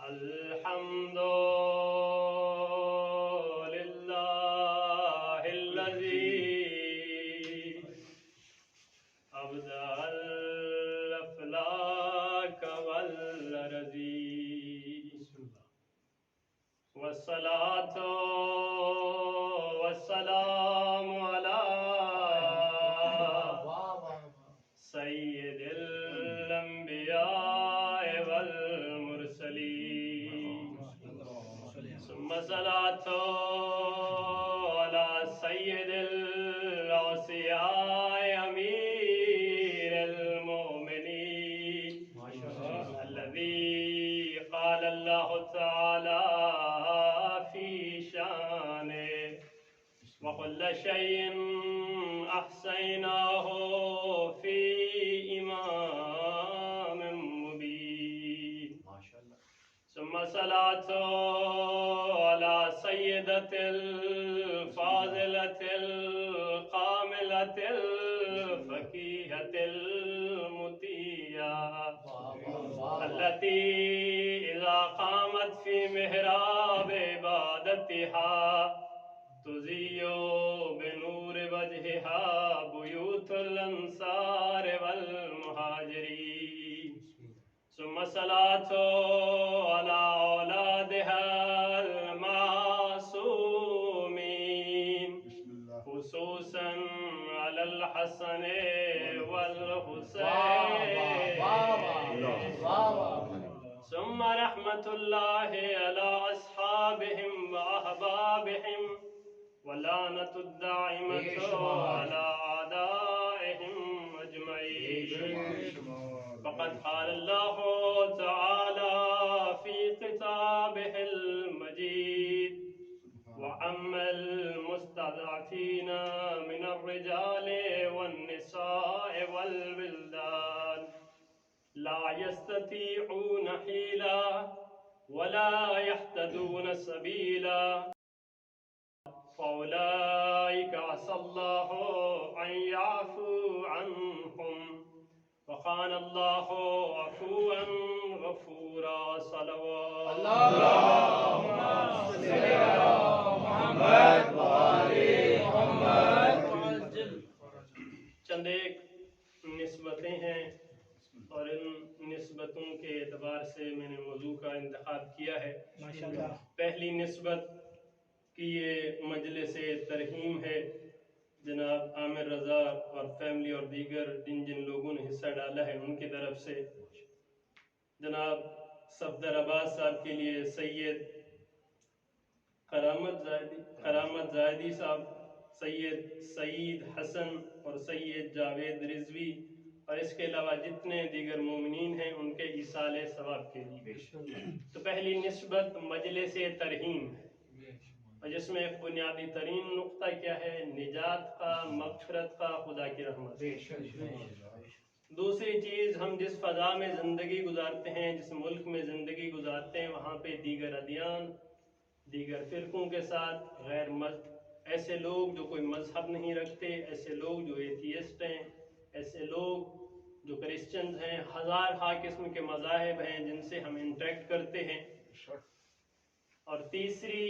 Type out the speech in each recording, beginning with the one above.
الحمد للہ الذی ابدع الافلاک والارضین والصلاة والسلام علی سید الانبیاء والمرسلین ثم صلاة علی سید الاوصیاء امیر المؤمنین الذی قال اللہ تعالی فی شانہ وَكُلَّ شَيْءٍ أَحْصَيْنَاهُ فِي إِمَامٍ مُبِينٍ ثم صلاة على سيدة الفاضلة القاملة الفقيهة المطيعة التي إذا قامت في محراب عبادتها تضيء بنور وجهها بيوت الأنصار والمهاجرين ثم صلاة على أولادها المعصومين خصوصا على الحسن والحسين ثم رحمة الله على أصحابهم وأحبابهم ولعنة الدائمة على أعدائهم أجمعين فقد قال الله تعالى في كتابه المجيد وأما المستضعفين من الرجال والنساء والولدان لا يستطيعون حيلا ولا يهتدون سبيلا فأولئك عسى الله أن يعفو عنهم وكان الله عفوا غفورا صلوات اللهم صل على محمد وآل محمد. چند ایک نسبتیں ہیں اور ان نسبتوں کے اعتبار سے میں نے موضوع کا انتخاب کیا ہے. پہلی نسبت کہ یہ مجلس ترحیم ہے جناب عامر رضا اور فیملی اور دیگر جن لوگوں نے حصہ ڈالا ہے ان کی طرف سے. جناب صفدر عباس صاحب کے لیے سید کرامت زاہدی صاحب، سید سعید حسن اور سید جاوید رضوی اور اس کے علاوہ جتنے دیگر مومنین ہیں ان کے ایصال ثواب کے لیے. تو پہلی نسبت مجلس ترحیم ہے اور جس میں ایک بنیادی ترین نقطہ کیا ہے؟ نجات کا، مغفرت کا، خدا کی رحمت. دوسری چیز، ہم جس فضا میں زندگی گزارتے ہیں، جس ملک میں زندگی گزارتے ہیں، وہاں پہ دیگر ادیان، دیگر فرقوں کے ساتھ ایسے لوگ جو کوئی مذہب نہیں رکھتے، ایسے لوگ جو ایتھیسٹ ہیں، ایسے لوگ جو کرسچنز ہیں، ہزارہا قسم کے مذاہب ہیں جن سے ہم انٹریکٹ کرتے ہیں. اور تیسری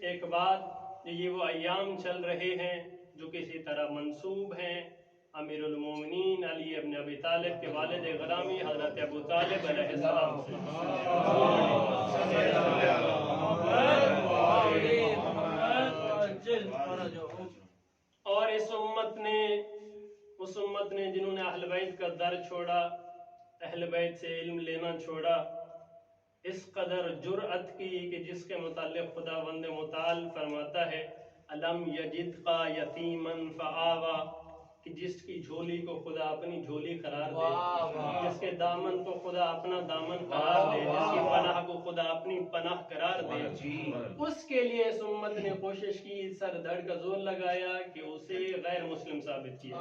ایک بات، یہ وہ ایام چل رہے ہیں جو کسی طرح منسوب ہیں امیر المومنین علی ابن ابی طالب کے والد غرامی حضرت ابو طالب علیہ السلام سے. اور اس امت نے جنہوں نے اہل بیت کا در چھوڑا، اہل بیت سے علم لینا چھوڑا، اس قدر جرأت کی کہ جس کے متعلق خداوند متعال فرماتا ہے الم یجدک یتیما فآوی، کہ جس کی جھولی کو خدا اپنی جھولی قرار دے، جس کے دامن کو خدا اپنا دامن قرار دے، جس کی پناہ کو خدا اپنی پناہ قرار دے، اس کے لیے اس امت نے کوشش کی، سر دھڑ کا زور لگایا کہ اسے غیر مسلم ثابت کیا.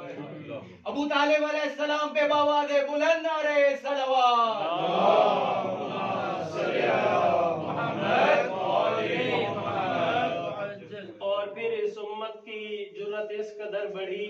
ابو طالب علیہ السلام پہ بآواز بلند نعرہ صلوات. اور پھر اس امت کی جرأت اس قدر بڑھی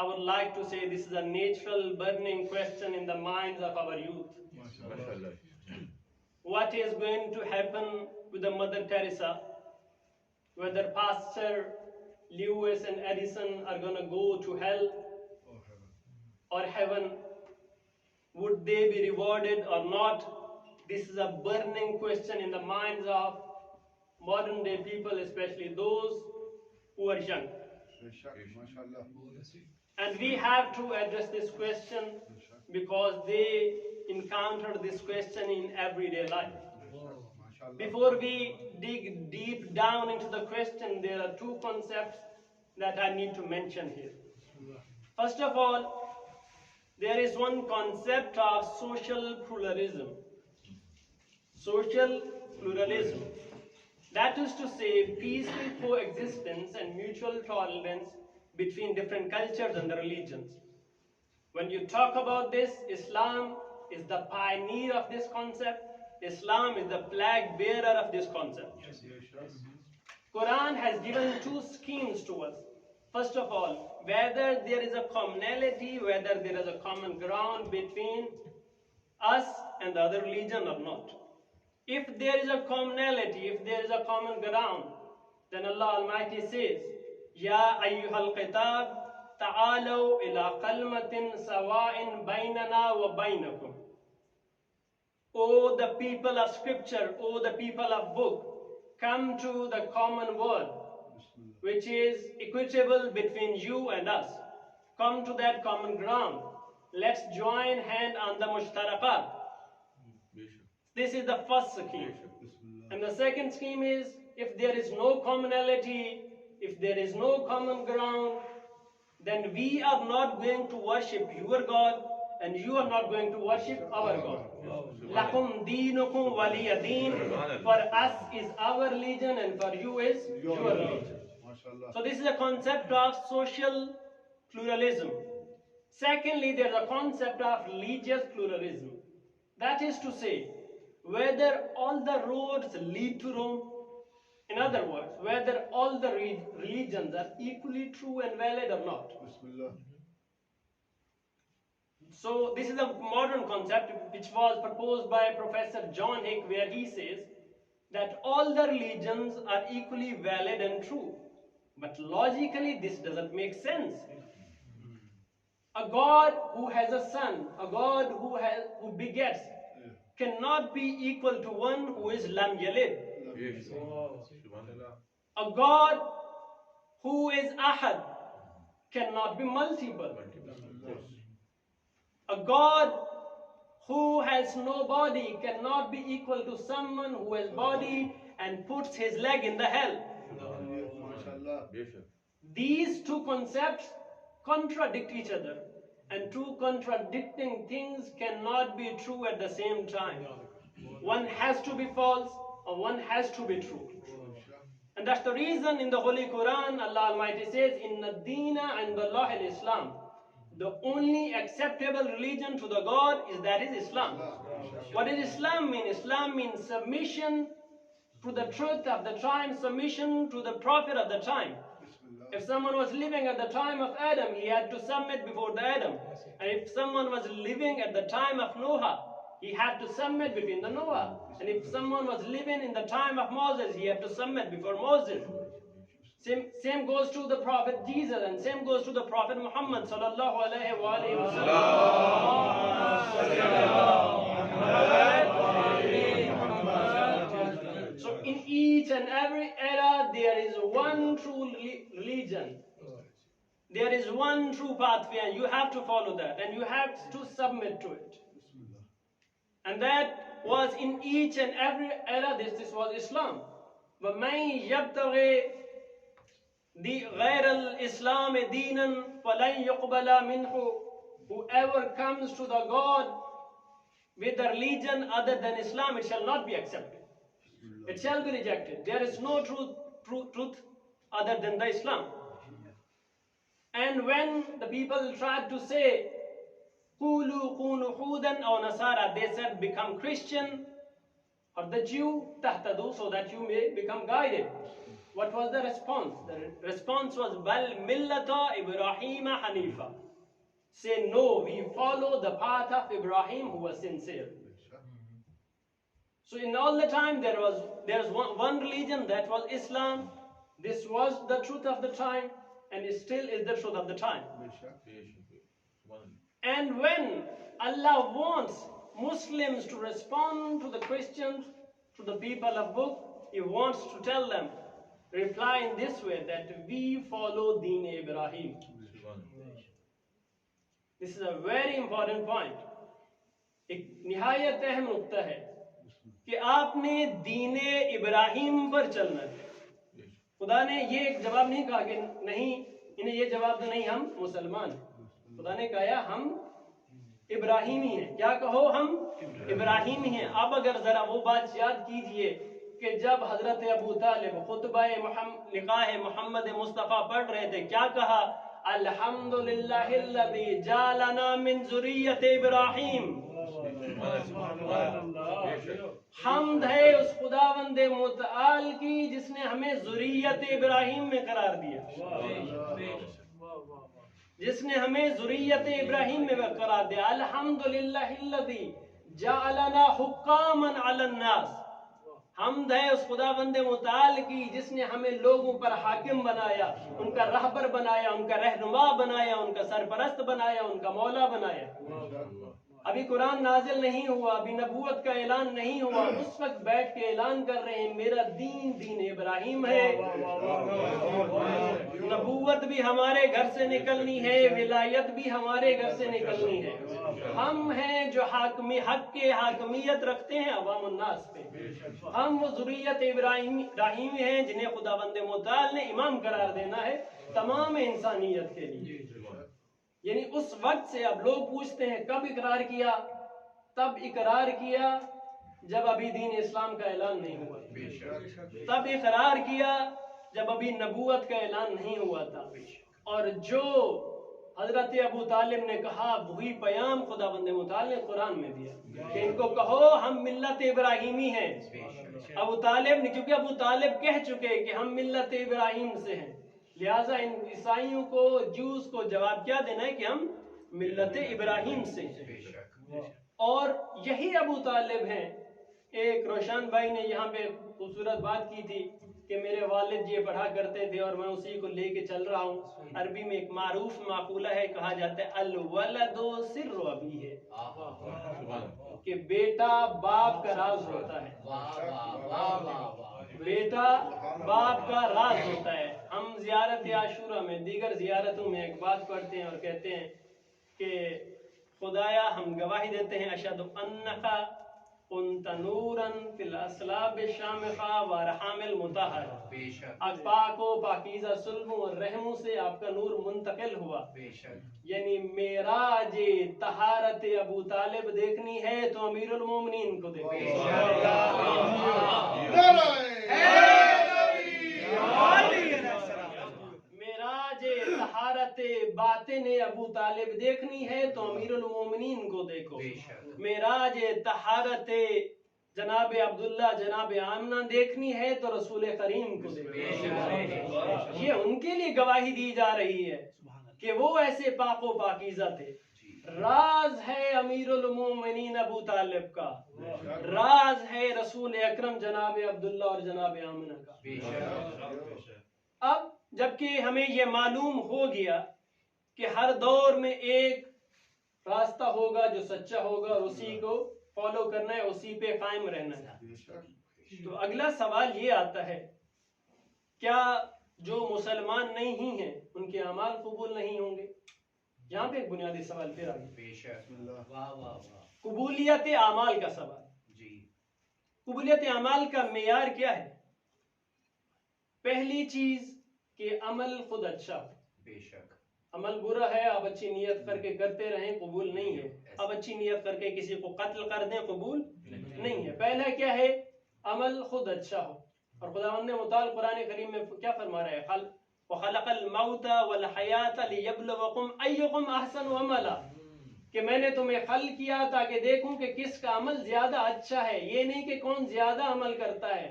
I would like to say this is a natural burning question in the minds of our youth. What is going to happen with the Mother Teresa? Whether Pastor Lewis and Edison are going to go to hell or heaven? Would they be rewarded or not? This is a burning question in the minds of modern day people, especially those who are young. And we have to address this question because they encounter this question in everyday life. Before we dig deep down into the question, there are two concepts that I need to mention here. First of all, there is one concept of social pluralism. Social pluralism. That is to say, peaceful coexistence and mutual tolerance between different cultures and religions. When you talk about this, Islam is the pioneer of this concept. Islam is the flag bearer of this concept. Quran has given two schemes to us. First of all, whether there is a commonality, whether there is a common ground between us and the other religion or not. If there is a commonality, if there is a common ground, then Allah Almighty says, Ya ayyuhal qitab, ta'alaw ila qalmatin sawa'in baynana wa baynakum. O the people of scripture, O the people of book, come to the common word, which is equitable between you and us. Come to that common ground. Let's join hand on the mushtarakat. This is the first scheme. And the second scheme is, if there is no commonality, if there is no common ground, then we are not going to worship your God and you are not going to worship our God. Lakum deenukum waliya deen. For us is our religion and for you is your religion. So this is a concept of social pluralism. Secondly, there is a concept of religious pluralism. That is to say, whether all the roads lead to Rome, in other words, whether all the religions are equally true and valid or not. So this is a modern concept which was proposed by Professor John Hick, where he says that all the religions are equally valid and true. But logically this doesn't make sense. A God who has a son, a God who begets, cannot be equal to one who is lam yalid. A God who is ahad cannot be multiple. A God who has no body cannot be equal to someone who has body and puts his leg in the hell. These two concepts contradict each other, and two contradicting things cannot be true at the same time. One has to be false or one has to be true. And that's the reason in the Holy Quran Allah Almighty says, Inna deena indallahi al-Islam. The only acceptable religion to the God is Islam. What does Islam mean? Islam means submission to the truth of the time, submission to the prophet of the time. If someone was living at the time of Adam, he had to submit before the Adam. And if someone was living at the time of Noah, he had to submit between the Noah. And if someone was living in the time of Moses, he had to submit before Moses. Same goes to the Prophet Jesus, and same goes to the Prophet Muhammad sallallahu alaihi wasallam. So in each and every era, there is one true religion. There is one true pathway, and you have to follow that, and you have to submit to it. And that was in each and every era. This was Islam. وَمَنْ يَبْتَغِي غَيْرَ الْإِسْلَامِ دِينًا فَلَنْ يُقْبَلَ مِنْهُ. Whoever comes to the God with a religion other than Islam, it shall not be accepted. It shall be rejected. There is no truth other than the Islam. And when the people tried to say, قُولُوا كُونُوا هُودًا أَوْ نَصَارَى, they said, become Christian or the Jew, تَهْتَدُوا, so that you may become guided. What was the response? The response was, بَلْ مِلَّةَ إِبْرَاهِيمَ حَنِيفًا. Say, no, we follow the path of Ibrahim who was sincere. So in all the time there was one religion, that was Islam. This was the truth of the time, and it still is the truth of the time. And when Allah wants Muslims to respond to the Christians, to the people of book, He wants to tell them, reply in this way, that we follow Deen Ibrahim. This is a very important point. ایک نہایت اہم نقطہ ہے کہ آپ نے دین ابراہیم پر چلنا ہے. خدا نے یہ ایک جواب نہیں کہا کہ نہیں, انہیں یہ جواب دو نہیں ہم مسلمان ہیں. خدا نے کہا ہم ابراہیمی ہیں. کیا کہو, ہم ابراہیمی ہیں. اب اگر ذرا وہ بات یاد کیجئے کہ جب حضرت ابو طالب خطبہ لقاء محمد مصطفیٰ پڑھ رہے تھے, کیا کہا, الحمدللہ الذی جعلنا من ذریت ابراہیم. حمد ہے اس خداوند متعال کی جس نے ہمیں ذریت ابراہیم میں قرار دیا, جس نے ہمیں ذریت ابراہیم میں قرار دیا. الحمدللہ الذی جعلنا حکاما علی الناس. حمد ہے اس خداوند متعال کی جس نے ہمیں لوگوں پر حاکم بنایا, ان کا رہبر بنایا, ان کا رہنما بنایا, ان کا سرپرست بنایا, ان کا مولا بنایا. ابھی قرآن نازل نہیں ہوا, ابھی نبوت کا اعلان نہیں ہوا, اس وقت بیٹھ کے اعلان کر رہے ہیں میرا دین دین ابراہیم ہے. نبوت بھی ہمارے گھر سے نکلنی ہے, ولایت بھی ہمارے گھر سے نکلنی ہے. ہم ہیں جو حق کے حاکمیت رکھتے ہیں عوام الناس پہ. ہم وہ ذریت ابراہیم ہیں جنہیں خداوند متعال نے امام قرار دینا ہے تمام انسانیت کے لیے. یعنی اس وقت سے اب لوگ پوچھتے ہیں کب اقرار کیا, تب اقرار کیا جب ابھی دین اسلام کا اعلان نہیں ہوا, تب اقرار کیا جب ابھی نبوت کا اعلان نہیں ہوا تھا. اور جو حضرت ابو طالب نے کہا وہی پیام خداوند متعال نے قرآن میں دیا کہ ان کو کہو ہم ملت ابراہیمی ہیں. ابو طالب نے, کیونکہ ابو طالب کہہ چکے کہ ہم ملت ابراہیم سے ہیں, لہٰذا ان عیسائیوں کو, جوز کو جواب کیا دینا ہے کہ ہم ملت ابراہیم سے ہیں. اور یہی ابو طالب ہیں. ایک روشن بھائی نے یہاں پہ خوبصورت بات کی تھی کہ میرے والد یہ پڑھا کرتے تھے اور میں اسی کو لے کے چل رہا ہوں. عربی میں ایک معروف مقولہ ہے, کہا جاتا ہے الولد سر ابی ہے, کہ بیٹا باپ کا راز ہوتا ہے. بیٹا باپ کا راز ہوتا ہے. ہم زیارت عاشورہ میں, دیگر زیارتوں میں ایک بات پڑھتے ہیں اور کہتے ہیں کہ خدایا ہم گواہی دیتے ہیں اشہد انک کنت نورا فی الاسلاب الشامخہ وارحام المطہرہ. پاک و پاکیزہ سلبوں اور رحموں سے آپ کا نور منتقل ہوا. یعنی معراج طہارت ابو طالب دیکھنی ہے تو امیر المومنین کو دیکھو. معراج طہارت باطن ابو طالب دیکھنی ہے تو امیر المومنین کو دیکھو. معراج طہارت جناب عبداللہ جناب آمنہ دیکھنی ہے تو رسول کریم کو دیکھو. یہ ان کے لیے گواہی دی جا رہی ہے کہ وہ ایسے پاک و پاکیزہ تھے. راز ہے امیر المومنین ابو طالب کا، راز ہے رسول اکرم جناب عبداللہ اور جناب آمنہ کا۔ اب جبکہ ہمیں یہ معلوم ہو گیا کہ ہر دور میں ایک راستہ ہوگا جو سچا ہوگا اور اسی کو فالو کرنا ہے، اسی پہ قائم رہنا ہے، تو اگلا سوال یہ آتا ہے کیا جو مسلمان نہیں ہیں ان کے اعمال قبول نہیں ہوں گے؟ یہاں پہ ایک بنیادی سوال پھر آگے، قبولیت اعمال کا سوال۔ قبولیت اعمال کا معیار کیا ہے؟ پہلی چیز کہ عمل خود اچھا ہو۔ عمل برا ہے، آپ اچھی نیت کر کے کرتے رہیں، قبول نہیں ہے۔ آپ اچھی نیت کر کے کسی کو قتل کر دیں، قبول نہیں ہے۔ پہلا کیا ہے؟ عمل خود اچھا ہو، اور خداوند نے متعال قرآن کریم میں کیا فرما رہا ہے؟ وَخَلَقَ الْمَوْتَ وَالْحَيَاةَ لِيَبْلُوَكُمْ أَيُّكُمْ أَحْسَنُ عَمَلًا، کہ میں نے تمہیں خلق کیا تاکہ دیکھوں کہ کس کا عمل زیادہ اچھا ہے، یہ نہیں کہ کون زیادہ عمل کرتا ہے،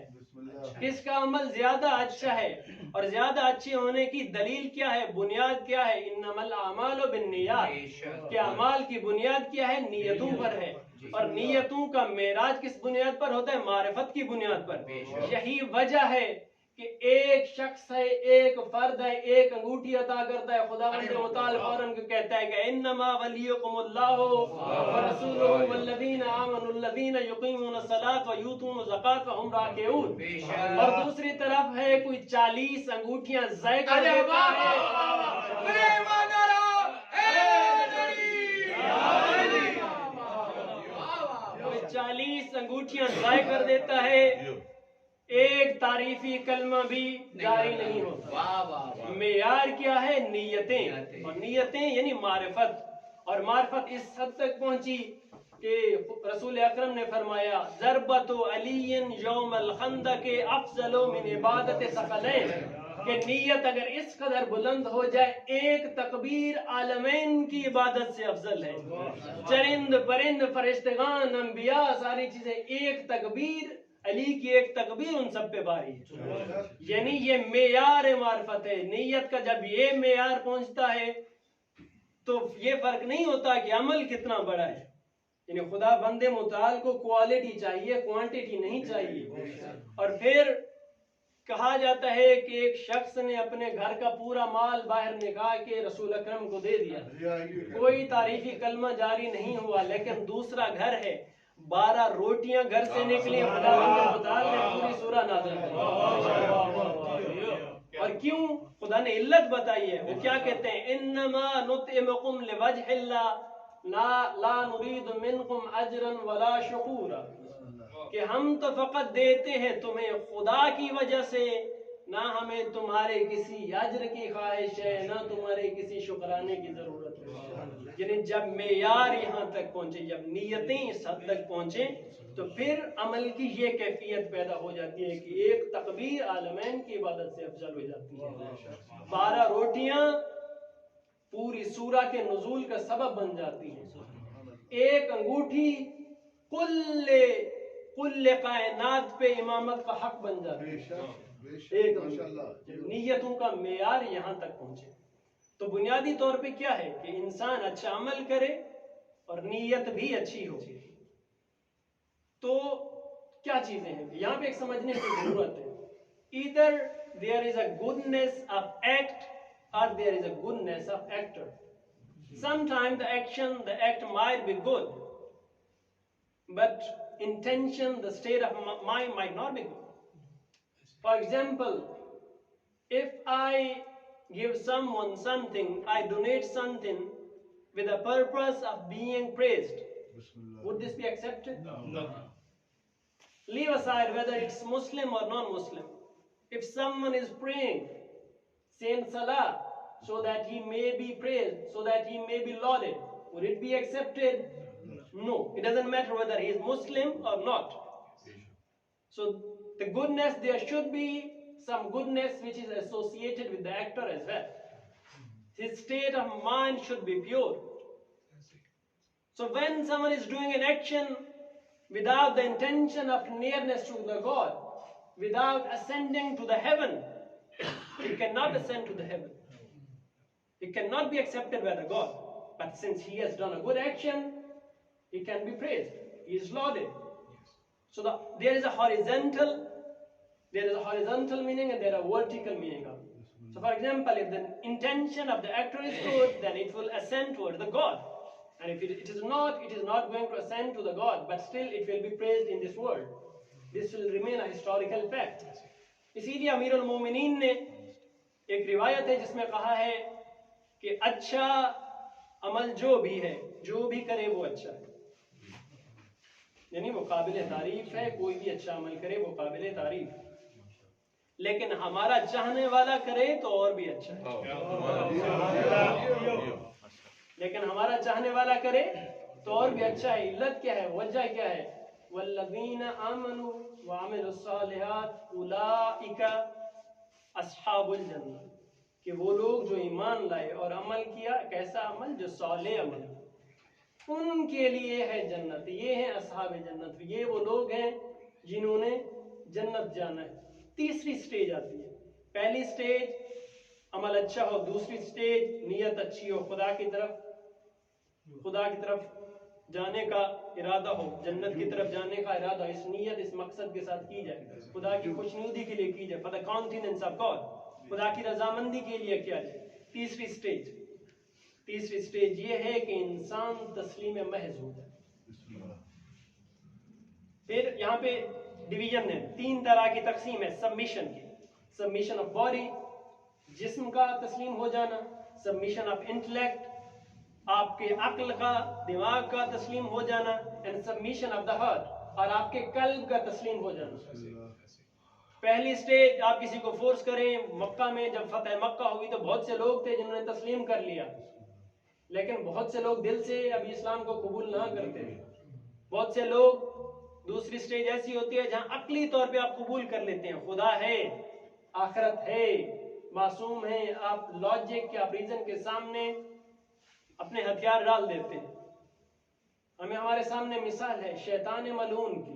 کس کا عمل زیادہ اچھا ہے۔ اور زیادہ اچھے ہونے کی دلیل کیا ہے، بنیاد کیا ہے؟ انما الاعمال بالنیات، کہ اعمال کی بنیاد کیا ہے؟ نیتوں پر ہے، اور نیتوں کا معراج کس بنیاد پر ہوتا ہے؟ معرفت کی بنیاد پر۔ یہی وجہ ہے کہ ایک شخص ہے، ایک فرد ہے، ایک انگوٹھی عطا کرتا ہے، خداوند متعال فوراً کہتا ہے کہ انما ولیکم اللہ ورسولہ والذین آمنوا الذین یقیمون الصلاۃ ویؤتون الزکاۃ وہم راکعون۔ اور دوسری طرف ہے کوئی 40 انگوٹھیاں ضائع کر دیتا ہے، کوئی 40 انگوٹھیاں ضائع کر دیتا ہے، ایک تعریفی کلمہ بھی جاری نہیں ہوتا۔ معیار کیا ہے؟ نیتیں، اور نیتیں یعنی معرفت، اور معرفت اس حد تک پہنچی کہ رسول اکرم نے فرمایا ضربت علی یوم الخندق افضل من عبادت ثقلین، کہ نیت اگر اس قدر بلند ہو جائے ایک تکبیر عالمین کی عبادت سے افضل ہے۔ چرند پرند فرشتگان انبیاء ساری چیزیں، ایک تکبیر علی کی ایک تکبیر ان سب پہ باری ہے۔ یعنی یہ معیار معرفت ہے۔ نیت کا جب یہ معیار پہنچتا ہے تو یہ فرق نہیں ہوتا کہ عمل کتنا بڑا ہے، یعنی خدا بندے متعال کو کوالٹی چاہیے، کوانٹیٹی نہیں چاہیے۔ اور پھر کہا جاتا ہے کہ ایک شخص نے اپنے گھر کا پورا مال باہر نکال کے رسول اکرم کو دے دیا، کوئی تعریفی کلمہ جاری نہیں ہوا، لیکن دوسرا گھر ہے، 12 روٹیاں گھر سے نکلی، خداوند متعال نے پوری سورہ نازل کی۔ اور کیوں؟ خدا نے علت بتائی ہے، وہ کیا کہتے ہیں؟ انما نطعمکم لوجہ اللہ لا نرید منکم اجرا ولا شکورا، کہ ہم تو فقط دیتے ہیں تمہیں خدا کی وجہ سے، نہ ہمیں تمہارے کسی اجر کی خواہش ہے، نہ تمہارے کسی شکرانے کی ضرورت ہے۔ یعنی جب معیار یہاں تک پہنچے، جب نیتیں اس حد تک پہنچے، تو پھر عمل کی یہ کیفیت پیدا ہو جاتی ہے کہ ایک تکبیر عالمین کی عبادت سے افضل ہو جاتی ہے۔ 12 روٹیاں پوری سورہ کے نزول کا سبب بن جاتی ہیں، ایک انگوٹھی کل کائنات پہ امامت کا حق بن جاتی ہے۔ ایک نیتوں کا معیار یہاں تک پہنچے تو بنیادی طور پہ کیا ہے کہ انسان اچھا عمل کرے اور نیت بھی اچھی ہو۔ تو کیا چیزیں ہیں یہاں پہ ایک سمجھنے کی ضرورت ہے، either there is a goodness of act or there is a goodness of actor. Sometimes the act might be good, but intention, the state of mind might not be good. For example, if I give someone something, I donate something with the purpose of being praised, would this be accepted? No. Leave aside whether it's Muslim or non-Muslim. If someone is praying, saying salah, so that he may be praised, so that he may be lauded, would it be accepted? No. It doesn't matter whether he is Muslim or not. So the goodness, there should be some goodness which is associated with the actor as well. His state of mind should be pure. So when someone is doing an action without the intention of nearness to the God, without ascending to the heaven, it cannot ascend to the heaven. It cannot be accepted by the God. But since he has done a good action, he can be praised. He is lauded. So there is a horizontal meaning and there are vertical meaning of it. So for example, if the intention of the actor is good, then it will ascend towards the God. And if it is not going to ascend to the God, but still it will be praised in this world. This will remain a historical fact. اسی لیے امیر المومنین نے ایک روایت ہے جس میں کہا ہے کہ اچھا عمل جو بھی کرے وہ اچھا ہے، یعنی وہ قابل تعریف ہے. کوئی بھی اچھا عمل کرے وہ قابل تعریف ہے، لیکن ہمارا چاہنے والا کرے تو اور بھی اچھا ہے. لیکن ہمارا چاہنے والا کرے تو اور بھی اچھا ہے. علت کیا ہے، وجہ کیا ہے؟ والذین آمنوا وعملوا الصالحات اولئک اصحاب الجنہ، کہ وہ لوگ جو ایمان لائے اور عمل کیا، کیسا عمل؟ جو صالح عمل، ان کے لیے ہے جنت. یہ ہیں اصحاب جنت، یہ وہ لوگ ہیں جنہوں نے جنت جانا ہے. تیسری سٹیج آتی ہے. پہلی سٹیج عمل اچھا ہو، دوسری سٹیج نیت اچھی ہو، خدا کی طرف جانے کا ارادہ ہو، جنت کی طرف جانے کا ارادہ، اس نیت اس مقصد کے ساتھ کی جائے، خدا کی خوشنودی کے لیے کی جائے، for the countenance of God، خدا کی رضامندی کے لیے کیا جائے. تیسری سٹیج یہ ہے کہ انسان تسلیم محض ہو جائے. پھر یہاں پہ ڈویژن ہے، 3 طرح کی تقسیم ہے سبمیشن کی. سبمیشن آف باڈی، جسم کا تسلیم ہو جانا. سبمیشن آف انٹلیکٹ، آپ کے عقل کا، دماغ کا تسلیم ہو جانا. And submission of the heart, اور آپ کے قلب کا تسلیم ہو جانا. پہلی سٹیج آپ کسی کو فورس کریں. مکہ میں جب فتح مکہ ہوئی تو بہت سے لوگ تھے جنہوں نے تسلیم کر لیا، لیکن بہت سے لوگ دل سے ابھی اسلام کو قبول نہ کرتے. بہت سے لوگ، دوسری سٹیج ایسی ہوتی ہے جہاں عقلی طور پہ آپ قبول کر لیتے ہیں، خدا ہے، آخرت ہے، معصوم ہے. آپ لاجک کے، آپ ریزن کے سامنے اپنے ہتھیار ڈال دیتے ہیں. ہمارے سامنے مثال ہے شیطان ملعون کی.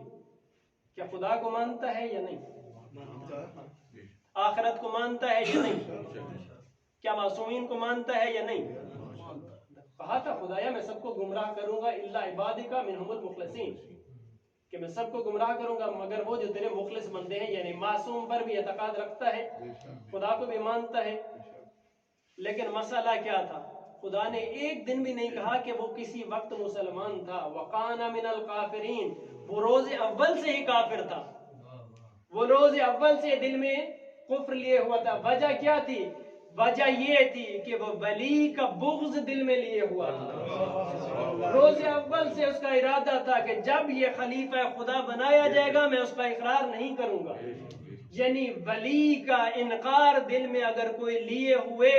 کیا خدا کو مانتا ہے یا نہیں؟ آخرت کو مانتا ہے یا نہیں؟ کیا معصومین کو مانتا ہے یا نہیں؟ کہا تھا خدایا میں سب کو گمراہ کروں گا الا عبادک منہم المخلصین، کہ میں سب کو گمراہ کروں گا مگر وہ جو تیرے مخلص بندے ہیں. یعنی معصوم پر بھی اعتقاد رکھتا ہے، خدا کو بھی مانتا ہے. لیکن مسئلہ کیا تھا؟ خدا نے ایک دن بھی نہیں کہا کہ وہ کسی وقت مسلمان تھا. وَقَانَ مِنَ الْقَافِرِينَ، وہ روز اول سے ہی کافر تھا. وہ روز اول سے دل میں کفر لیے ہوا تھا. وجہ کیا تھی؟ وجہ یہ تھی کہ وہ ولی کا بغض دل میں لیے ہوا تھا. روز اول سے اس کا ارادہ تھا کہ جب یہ خلیفہ خدا بنایا جائے گا میں اس کا اقرار نہیں کروں گا. یعنی ولی کا انکار دل میں اگر کوئی لیے ہوئے،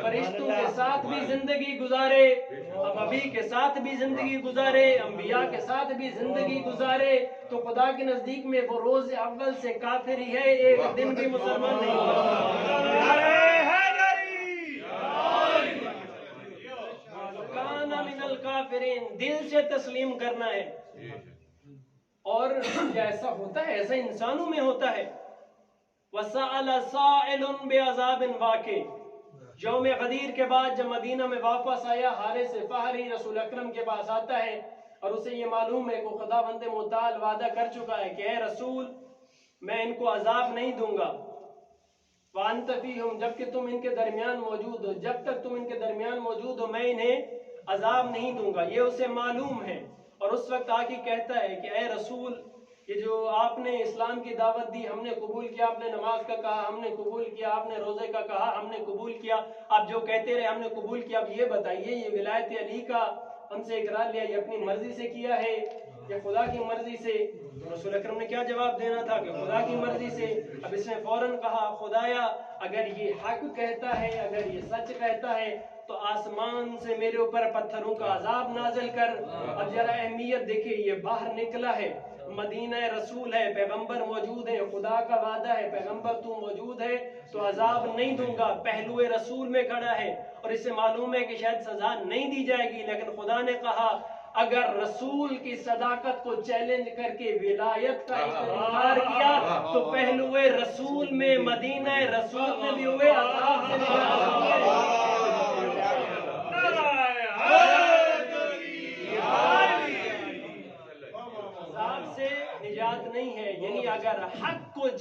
فرشتوں کے ساتھ بھی زندگی گزارے، ابی کے ساتھ بھی زندگی گزارے، انبیاء کے ساتھ بھی زندگی گزارے، تو خدا کے نزدیک میں وہ روز اول سے کافر ہی ہے، ایک دن بھی مسلمان نہیں ہوگا. کانا من الکافرین، دل سے تسلیم کرنا ہے. اور ایسا ہوتا ہے، ایسا انسانوں میں ہوتا ہے. وَسَأَلَ سَائِلٌ بِعَذَابٍ وَاقِعٍ، یوم غدیر کے بعد جب مدینہ میں واپس آیا، حارث فہری رسول اکرم کے پاس آتا ہے اور اسے یہ معلوم ہے کہ خداوند متعال وعدہ کر چکا ہے کہ اے رسول میں ان کو عذاب نہیں دوں گا. وَأَنْتَ فِيهُمْ، جبکہ تم ان کے درمیان موجود ہو، جب تک تم ان کے درمیان موجود ہو میں انہیں عذاب نہیں دوں گا. یہ اسے معلوم ہے. اور اس وقت آ کے کہتا ہے کہ اے رسول، یہ جو آپ نے اسلام کی دعوت دی ہم نے قبول کیا، آپ نے نماز کا کہا ہم نے قبول کیا، آپ نے روزے کا کہا ہم نے قبول کیا، آپ جو کہتے رہے ہم نے قبول کیا. اب یہ بتائیے یہ ولایت علی کا ہم سے اقرار لیا، یہ اپنی مرضی سے کیا ہے یا خدا کی مرضی سے؟ رسول اکرم نے کیا جواب دینا تھا کہ خدا کی مرضی سے. اب اس نے فوراً کہا خدایا اگر یہ حق کہتا ہے، اگر یہ سچ کہتا ہے تو آسمان سے میرے اوپر پتھروں کا عذاب نازل کر. اب ذرا اہمیت دیکھیں، یہ باہر نکلا ہے، مدینہ رسول ہے، پیغمبر موجود ہے، خدا کا وعدہ ہے پیغمبر تو موجود ہے تو عذاب نہیں دوں گا. پہلو رسول میں کھڑا ہے اور اسے معلوم ہے کہ شاید سزا نہیں دی جائے گی، لیکن خدا نے کہا اگر رسول کی صداقت کو چیلنج کر کے ولایت کا اقرار کیا تو پہلو رسول میں، مدینہ رسول میں بھی ہوئے عذاب سے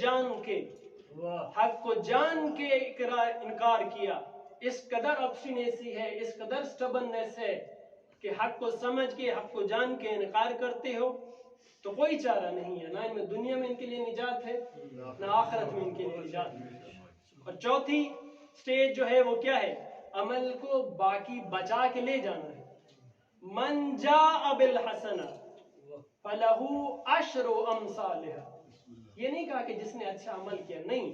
جان کے انکار کیا. اس قدر obstinacy ہے, اس قدر stubbornness ہے کہ حق کو سمجھ کے, حق کو جان کے انکار کرتے ہو تو کوئی چارہ نہیں ہے. نہ ان میں دنیا میں ان کے لیے نجات ہے, نہ آخرت میں ان کے لیے نجات ہے. اور چوتھی سٹیج جو ہے وہ کیا ہے؟ عمل کو باقی بچا کے لے جانا ہے. من جاء بالحسنہ فلہ عشر امثالہا. یہ نہیں کہا کہ جس نے اچھا عمل کیا, نہیں,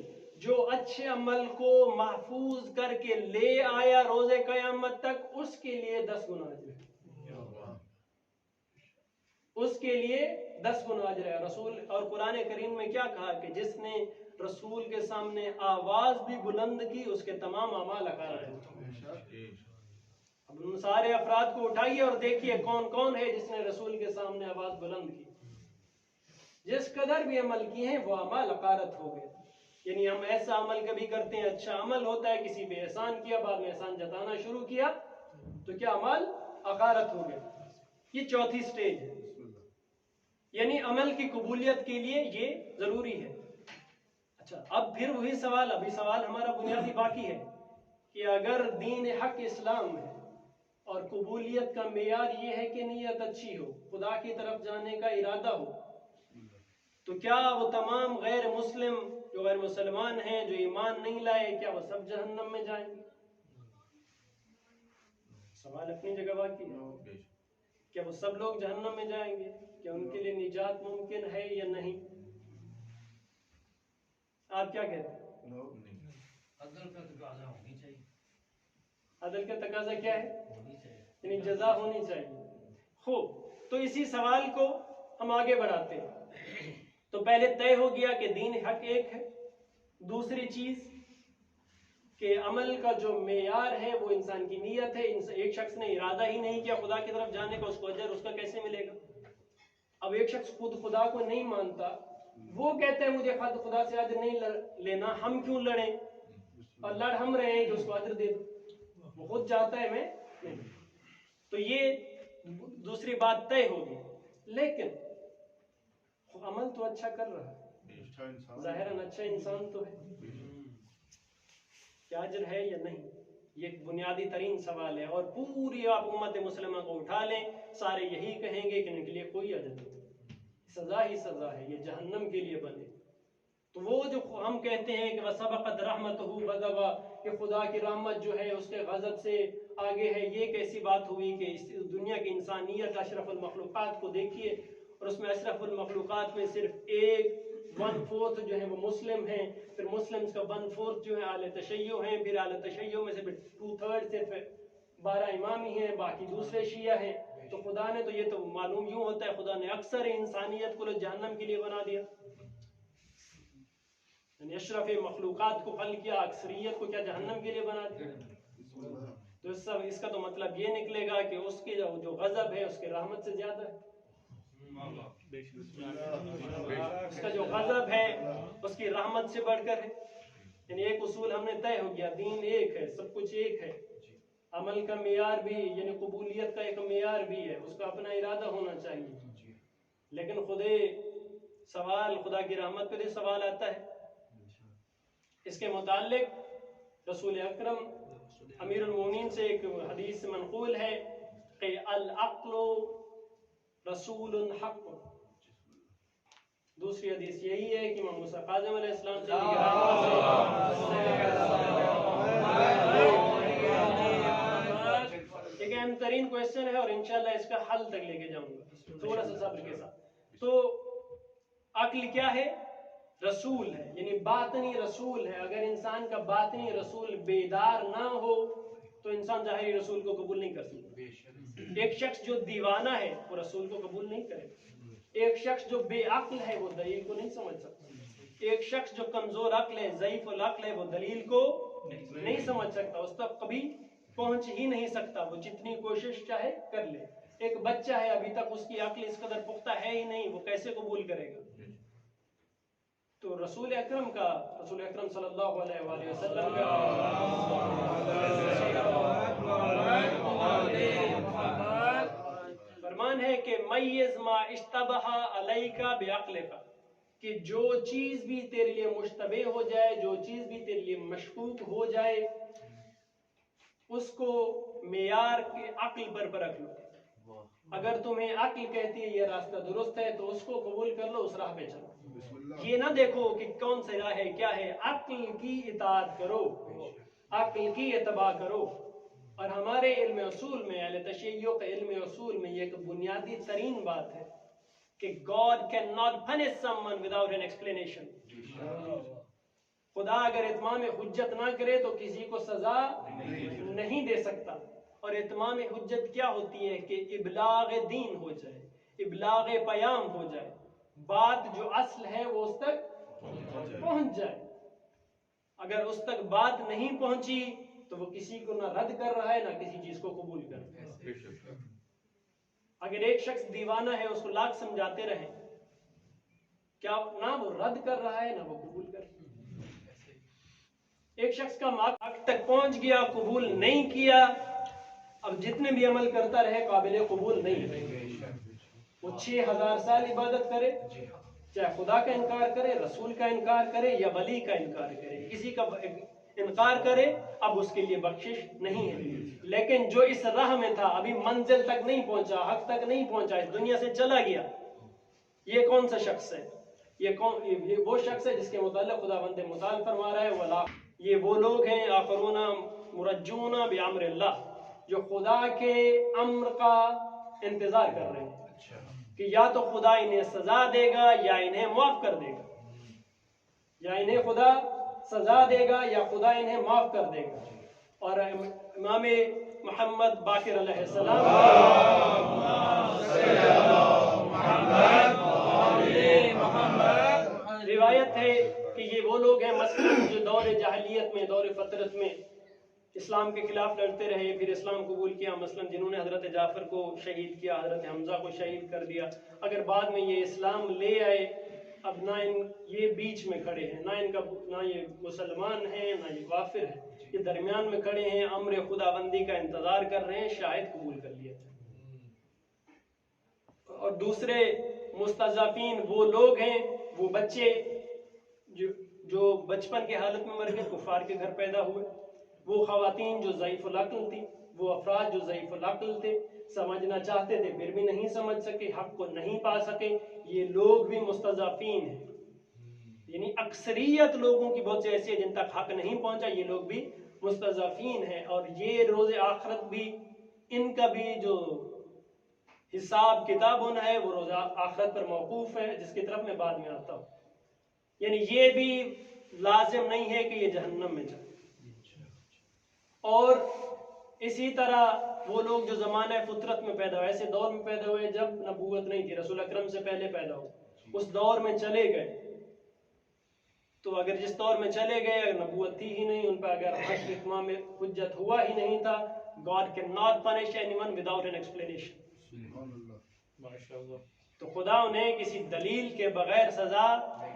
جو اچھے عمل کو محفوظ کر کے لے آیا روز قیامت تک, اس کے لیے 10 گنا اجر ہے. اس کے لیے 10 گنا اجر ہے. رسول اور قرآن کریم میں کیا کہا کہ جس نے رسول کے سامنے آواز بھی بلند کی اس کے تمام اعمال اکارت ہوتے. اب ان سارے افراد کو اٹھائیے اور دیکھیے کون کون ہے جس نے رسول کے سامنے آواز بلند کی. جس قدر بھی عمل کیے ہیں وہ اعمال اکارت ہو گئے. یعنی ہم ایسا عمل کبھی کرتے ہیں, اچھا عمل ہوتا ہے, کسی پہ احسان کیا, بعد میں احسان جتانا شروع کیا تو کیا عمل اکارت ہو گئے. یہ چوتھی سٹیج ہے. یعنی عمل کی قبولیت کے لیے یہ ضروری ہے. اچھا, اب پھر وہی سوال, ابھی سوال ہمارا بنیادی باقی ہے کہ اگر دین حق اسلام ہے اور قبولیت کا معیار یہ ہے کہ نیت اچھی ہو, خدا کی طرف جانے کا ارادہ ہو, تو کیا وہ تمام غیر مسلم جو غیر مسلمان ہیں, جو ایمان نہیں لائے, کیا وہ سب جہنم میں جائیں گے؟ سوال اپنی جگہ باقی ہے. کیا وہ سب لوگ جہنم میں جائیں گے؟ کیا ان کے لیے نجات ممکن ہے یا نہیں؟ آپ کیا کہتے ہیں؟ عدل کا تقاضا ہونی چاہیے. عدل کا تقاضا کیا ہے؟ یعنی جزا ہونی چاہیے. خوب, تو اسی سوال کو ہم آگے بڑھاتے ہیں. تو پہلے طے ہو گیا کہ دین حق ایک ہے. دوسری چیز کہ عمل کا جو معیار ہے وہ انسان کی نیت ہے. ایک شخص نے ارادہ ہی نہیں کیا خدا کی طرف جانے کا, اس کو اجر اس کا کیسے ملے گا؟ اب ایک شخص خود خدا کو نہیں مانتا, وہ کہتا ہے مجھے خدا سے اجر نہیں لینا, ہم کیوں لڑیں, اور لڑ ہم رہے ہیں کہ اس کو اجر دے دو. وہ خود چاہتا ہے میں نہیں. تو یہ دوسری بات طے ہوگی. لیکن عمل تو اچھا کر رہا ہے, ظاہراً اچھا انسان تو ہے, کیا اجر ہے یا نہیں؟ یہ بنیادی ترین سوال ہے. اور پوری آپ امت مسلمہ کو اٹھا لیں, سارے یہی کہیں گے کہ ان کے لیے کوئی اجر نہیں, سزا ہی سزا ہے, یہ جہنم کے لیے بنے. تو وہ جو ہم کہتے ہیں کہ وَسَبَقَتْ رَحْمَتُهُ غَضَبًا, کہ خدا کی رحمت جو ہے اس کے غضب سے آگے ہے, یہ کیسی بات ہوئی کہ اس دنیا کی انسانیت اشرف المخلوقات کو دیکھیے, اور اس میں اشرف المخلوقات میں صرف 1/4 جو ہے وہ مسلم ہیں, پھر مسلمز کا 1/4 جو ہے اہل تشیع ہیں, پھر اہل تشیع میں سے 2/3 صرف 12 امام ہی ہیں, باقی دوسرے شیعہ ہیں. تو خدا نے تو یہ تو معلوم یوں ہوتا ہے خدا نے اکثر انسانیت کو جہنم کے لیے بنا دیا. یعنی اشرف مخلوقات کو خلق کیا, اکثریت کو کیا جہنم کے لیے بنا دیا. تو اس کا تو مطلب یہ نکلے گا کہ اس کے جو غضب ہے اس کے رحمت سے زیادہ ہے. اس کا جو غضب ہے اس کی رحمت سے بڑھ کر ہے. یعنی ایک اصول ہم نے طے ہو گیا, دین ایک ہے, سب کچھ ایک ہے. عمل کا معیار بھی یعنی قبولیت کا ایک معیار بھی ہے, اس کا اپنا ارادہ ہونا چاہیے. لیکن خدا کی رحمت پہ بھی سوال آتا ہے. اس کے متعلق رسول اکرم امیر المومنین سے ایک حدیث منقول ہے کہ العقل رسول حق. دوسری حدیث یہی ہے کہ امام موسیٰ کاظم علیہ السلام سے ایک اہم ترین کوئسچن ہے, اور انشاءاللہ اس کا حل تک لے کے جاؤں گا تھوڑا سا صبر کے ساتھ. تو عقل کیا ہے؟ رسول ہے, یعنی باطنی رسول ہے. اگر انسان کا باطنی رسول بیدار نہ ہو تو انسان ظاہری رسول کو قبول نہیں کر سکتا. ایک شخص جو دیوانہ ہے وہ رسول کو قبول نہیں کرے. ایک شخص جو بے عقل ہے وہ دلیل کو نہیں سمجھ سکتا. ایک شخص جو کمزور عقل ہے, ضعیف العقل ہے, وہ دلیل کو نہیں سمجھ سکتا, اس تک کبھی پہنچ ہی نہیں سکتا, وہ جتنی کوشش چاہے کر لے. ایک بچہ ہے, ابھی تک اس کی عقل اس قدر پختہ ہے ہی نہیں, وہ کیسے قبول کرے گا؟ تو رسول اکرم صلی اللہ علیہ وآلہ وسلم فرمان ہے کہ میز ما اشتبہ علیک بعقلک, کہ جو چیز بھی تیرے لیے مشتبہ ہو جائے، جو چیز بھی تیرے لیے مشکوک ہو جائے، اس کو معیار کے عقل پر پرکھ لو. اگر تمہیں عقل کہتی ہے یہ راستہ درست ہے تو اس کو قبول کر لو، اس راہ پہ چلو. یہ نہ دیکھو کہ کون سی راہ ہے کیا ہے، عقل کی اطاعت کرو، عقل کی اتباع کرو. اور ہمارے علم اصول میں، اہل تشیع کے علم اصول میں یہ ایک بنیادی ترین بات ہے کہ God cannot punish someone without an explanation. خدا اگر اتمام حجت نہ کرے تو کسی کو سزا نہیں دے سکتا. اور اتمام حجت کیا ہوتی ہے کہ ابلاغ دین ہو جائے، ابلاغ پیام ہو جائے، بات جو اصل ہے وہ اس تک پہنچ جائے. اگر اس تک بات نہیں پہنچی تو وہ کسی کو نہ رد کر رہا ہے نہ کسی چیز کو قبول کر رہا ہے. اگر ایک شخص دیوانہ ہے اس کو لاکھ سمجھاتے رہیں، کیا نہ وہ رد کر رہا ہے نہ وہ قبول کر رہا ہے. ایک شخص کا حق تک پہنچ گیا، قبول نہیں کیا، اب جتنے بھی عمل کرتا رہے قابل قبول نہیں ہے. وہ 6000 سال عبادت کرے، چاہے خدا کا انکار کرے، رسول کا انکار کرے یا ولی کا انکار کرے، کسی کا انکار کرے، اب اس کے لیے بخشش نہیں ہے. لیکن جو اس راہ میں تھا، ابھی منزل تک نہیں پہنچا، حق تک نہیں پہنچا، اس دنیا سے چلا گیا، یہ کون سا شخص ہے؟ یہ وہ شخص ہے جس کے متعلق خداوند متعال فرما رہا ہے وَلَا. یہ وہ لوگ ہیں آخرون مرجون بِأَمْرِ اللَّهِ، جو خدا کے امر کا انتظار کر رہے ہیں کہ یا تو خدا انہیں سزا دے گا یا انہیں معاف کر دے گا، یا انہیں خدا سزا دے گا یا خدا انہیں معاف کر دے گا. اور امام محمد باقر علیہ السلام روایت ہے کہ یہ وہ لوگ ہیں مثلاً جو دور جاہلیت میں، دور فطرت میں اسلام کے خلاف لڑتے رہے، پھر اسلام قبول کیا، مثلاً جنہوں نے حضرت جعفر کو شہید کیا، حضرت حمزہ کو شہید کر دیا. اگر بعد میں یہ اسلام لے آئے، اب نہ یہ بیچ میں کھڑے ہیں، نہ یہ مسلمان ہیں نہ یہ کافر ہیں، یہ درمیان میں کھڑے ہیں، امر خداوندی کا انتظار کر رہے ہیں، شاید قبول کر لیا جائے. اور دوسرے مستضعفین وہ لوگ ہیں، وہ بچے جو بچپن کے حالت میں مر گئے، کفار کے گھر پیدا ہوئے، وہ خواتین جو ضعیف العقل تھی، وہ افراد جو ضعیف العقل تھے، سمجھنا چاہتے تھے پھر بھی نہیں سمجھ سکے، حق کو نہیں پا سکے، یہ لوگ بھی مستضعفین ہیں. یعنی اکثریت لوگوں کی بہت سی ایسی ہے جن تک حق نہیں پہنچا، یہ لوگ بھی مستضعفین ہیں. اور یہ روز آخرت بھی ان کا بھی جو حساب کتاب ہونا ہے وہ روز آخرت پر موقوف ہے، جس کی طرف میں بعد میں آتا ہوں. یعنی یہ بھی لازم نہیں ہے کہ یہ جہنم میں جائے. اور اسی طرح وہ لوگ جو زمانہ فطرت میں پیدا ہوئے، ایسے دور میں پیدا ہوئے جب نبوت نہیں تھی، رسول اکرم سے پہلے پیدا ہوئے، اس دور میں چلے گئے، تو اگر جس دور میں چلے گئے اگر نبوت تھی ہی نہیں، ان پر اگر حق اتمام حجت ہوا ہی نہیں تھا، God cannot punish anyone without an explanation. تو خدا انہیں کسی دلیل کے بغیر سزا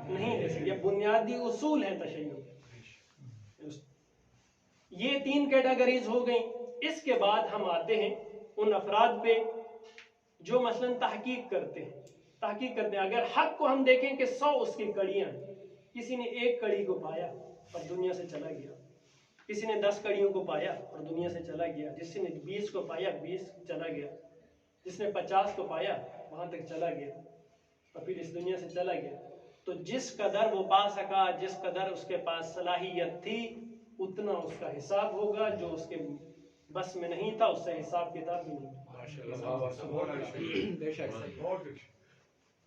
نہیں دے سکتی. یہ بنیادی اصول ہے تشیع. یہ 3 کیٹیگریز ہو گئیں. اس کے بعد ہم آتے ہیں ان افراد پہ جو مثلا تحقیق کرتے ہیں. اگر حق کو ہم دیکھیں کہ 100 اس کی کڑیاں ہیں، کسی نے 1 کڑی کو پایا اور دنیا سے چلا گیا، کسی نے 10 کڑیوں کو پایا اور دنیا سے چلا گیا، جس نے 20 کو پایا 20 چلا گیا، جس نے 50 کو پایا وہاں تک چلا گیا اور پھر اس دنیا سے چلا گیا. تو جس قدر وہ پا سکا، جس قدر اس کے پاس صلاحیت تھی، اتنا اس کا حساب ہوگا. جو اس کے بس میں نہیں تھا اس سے حساب کتاب بھی نہیں.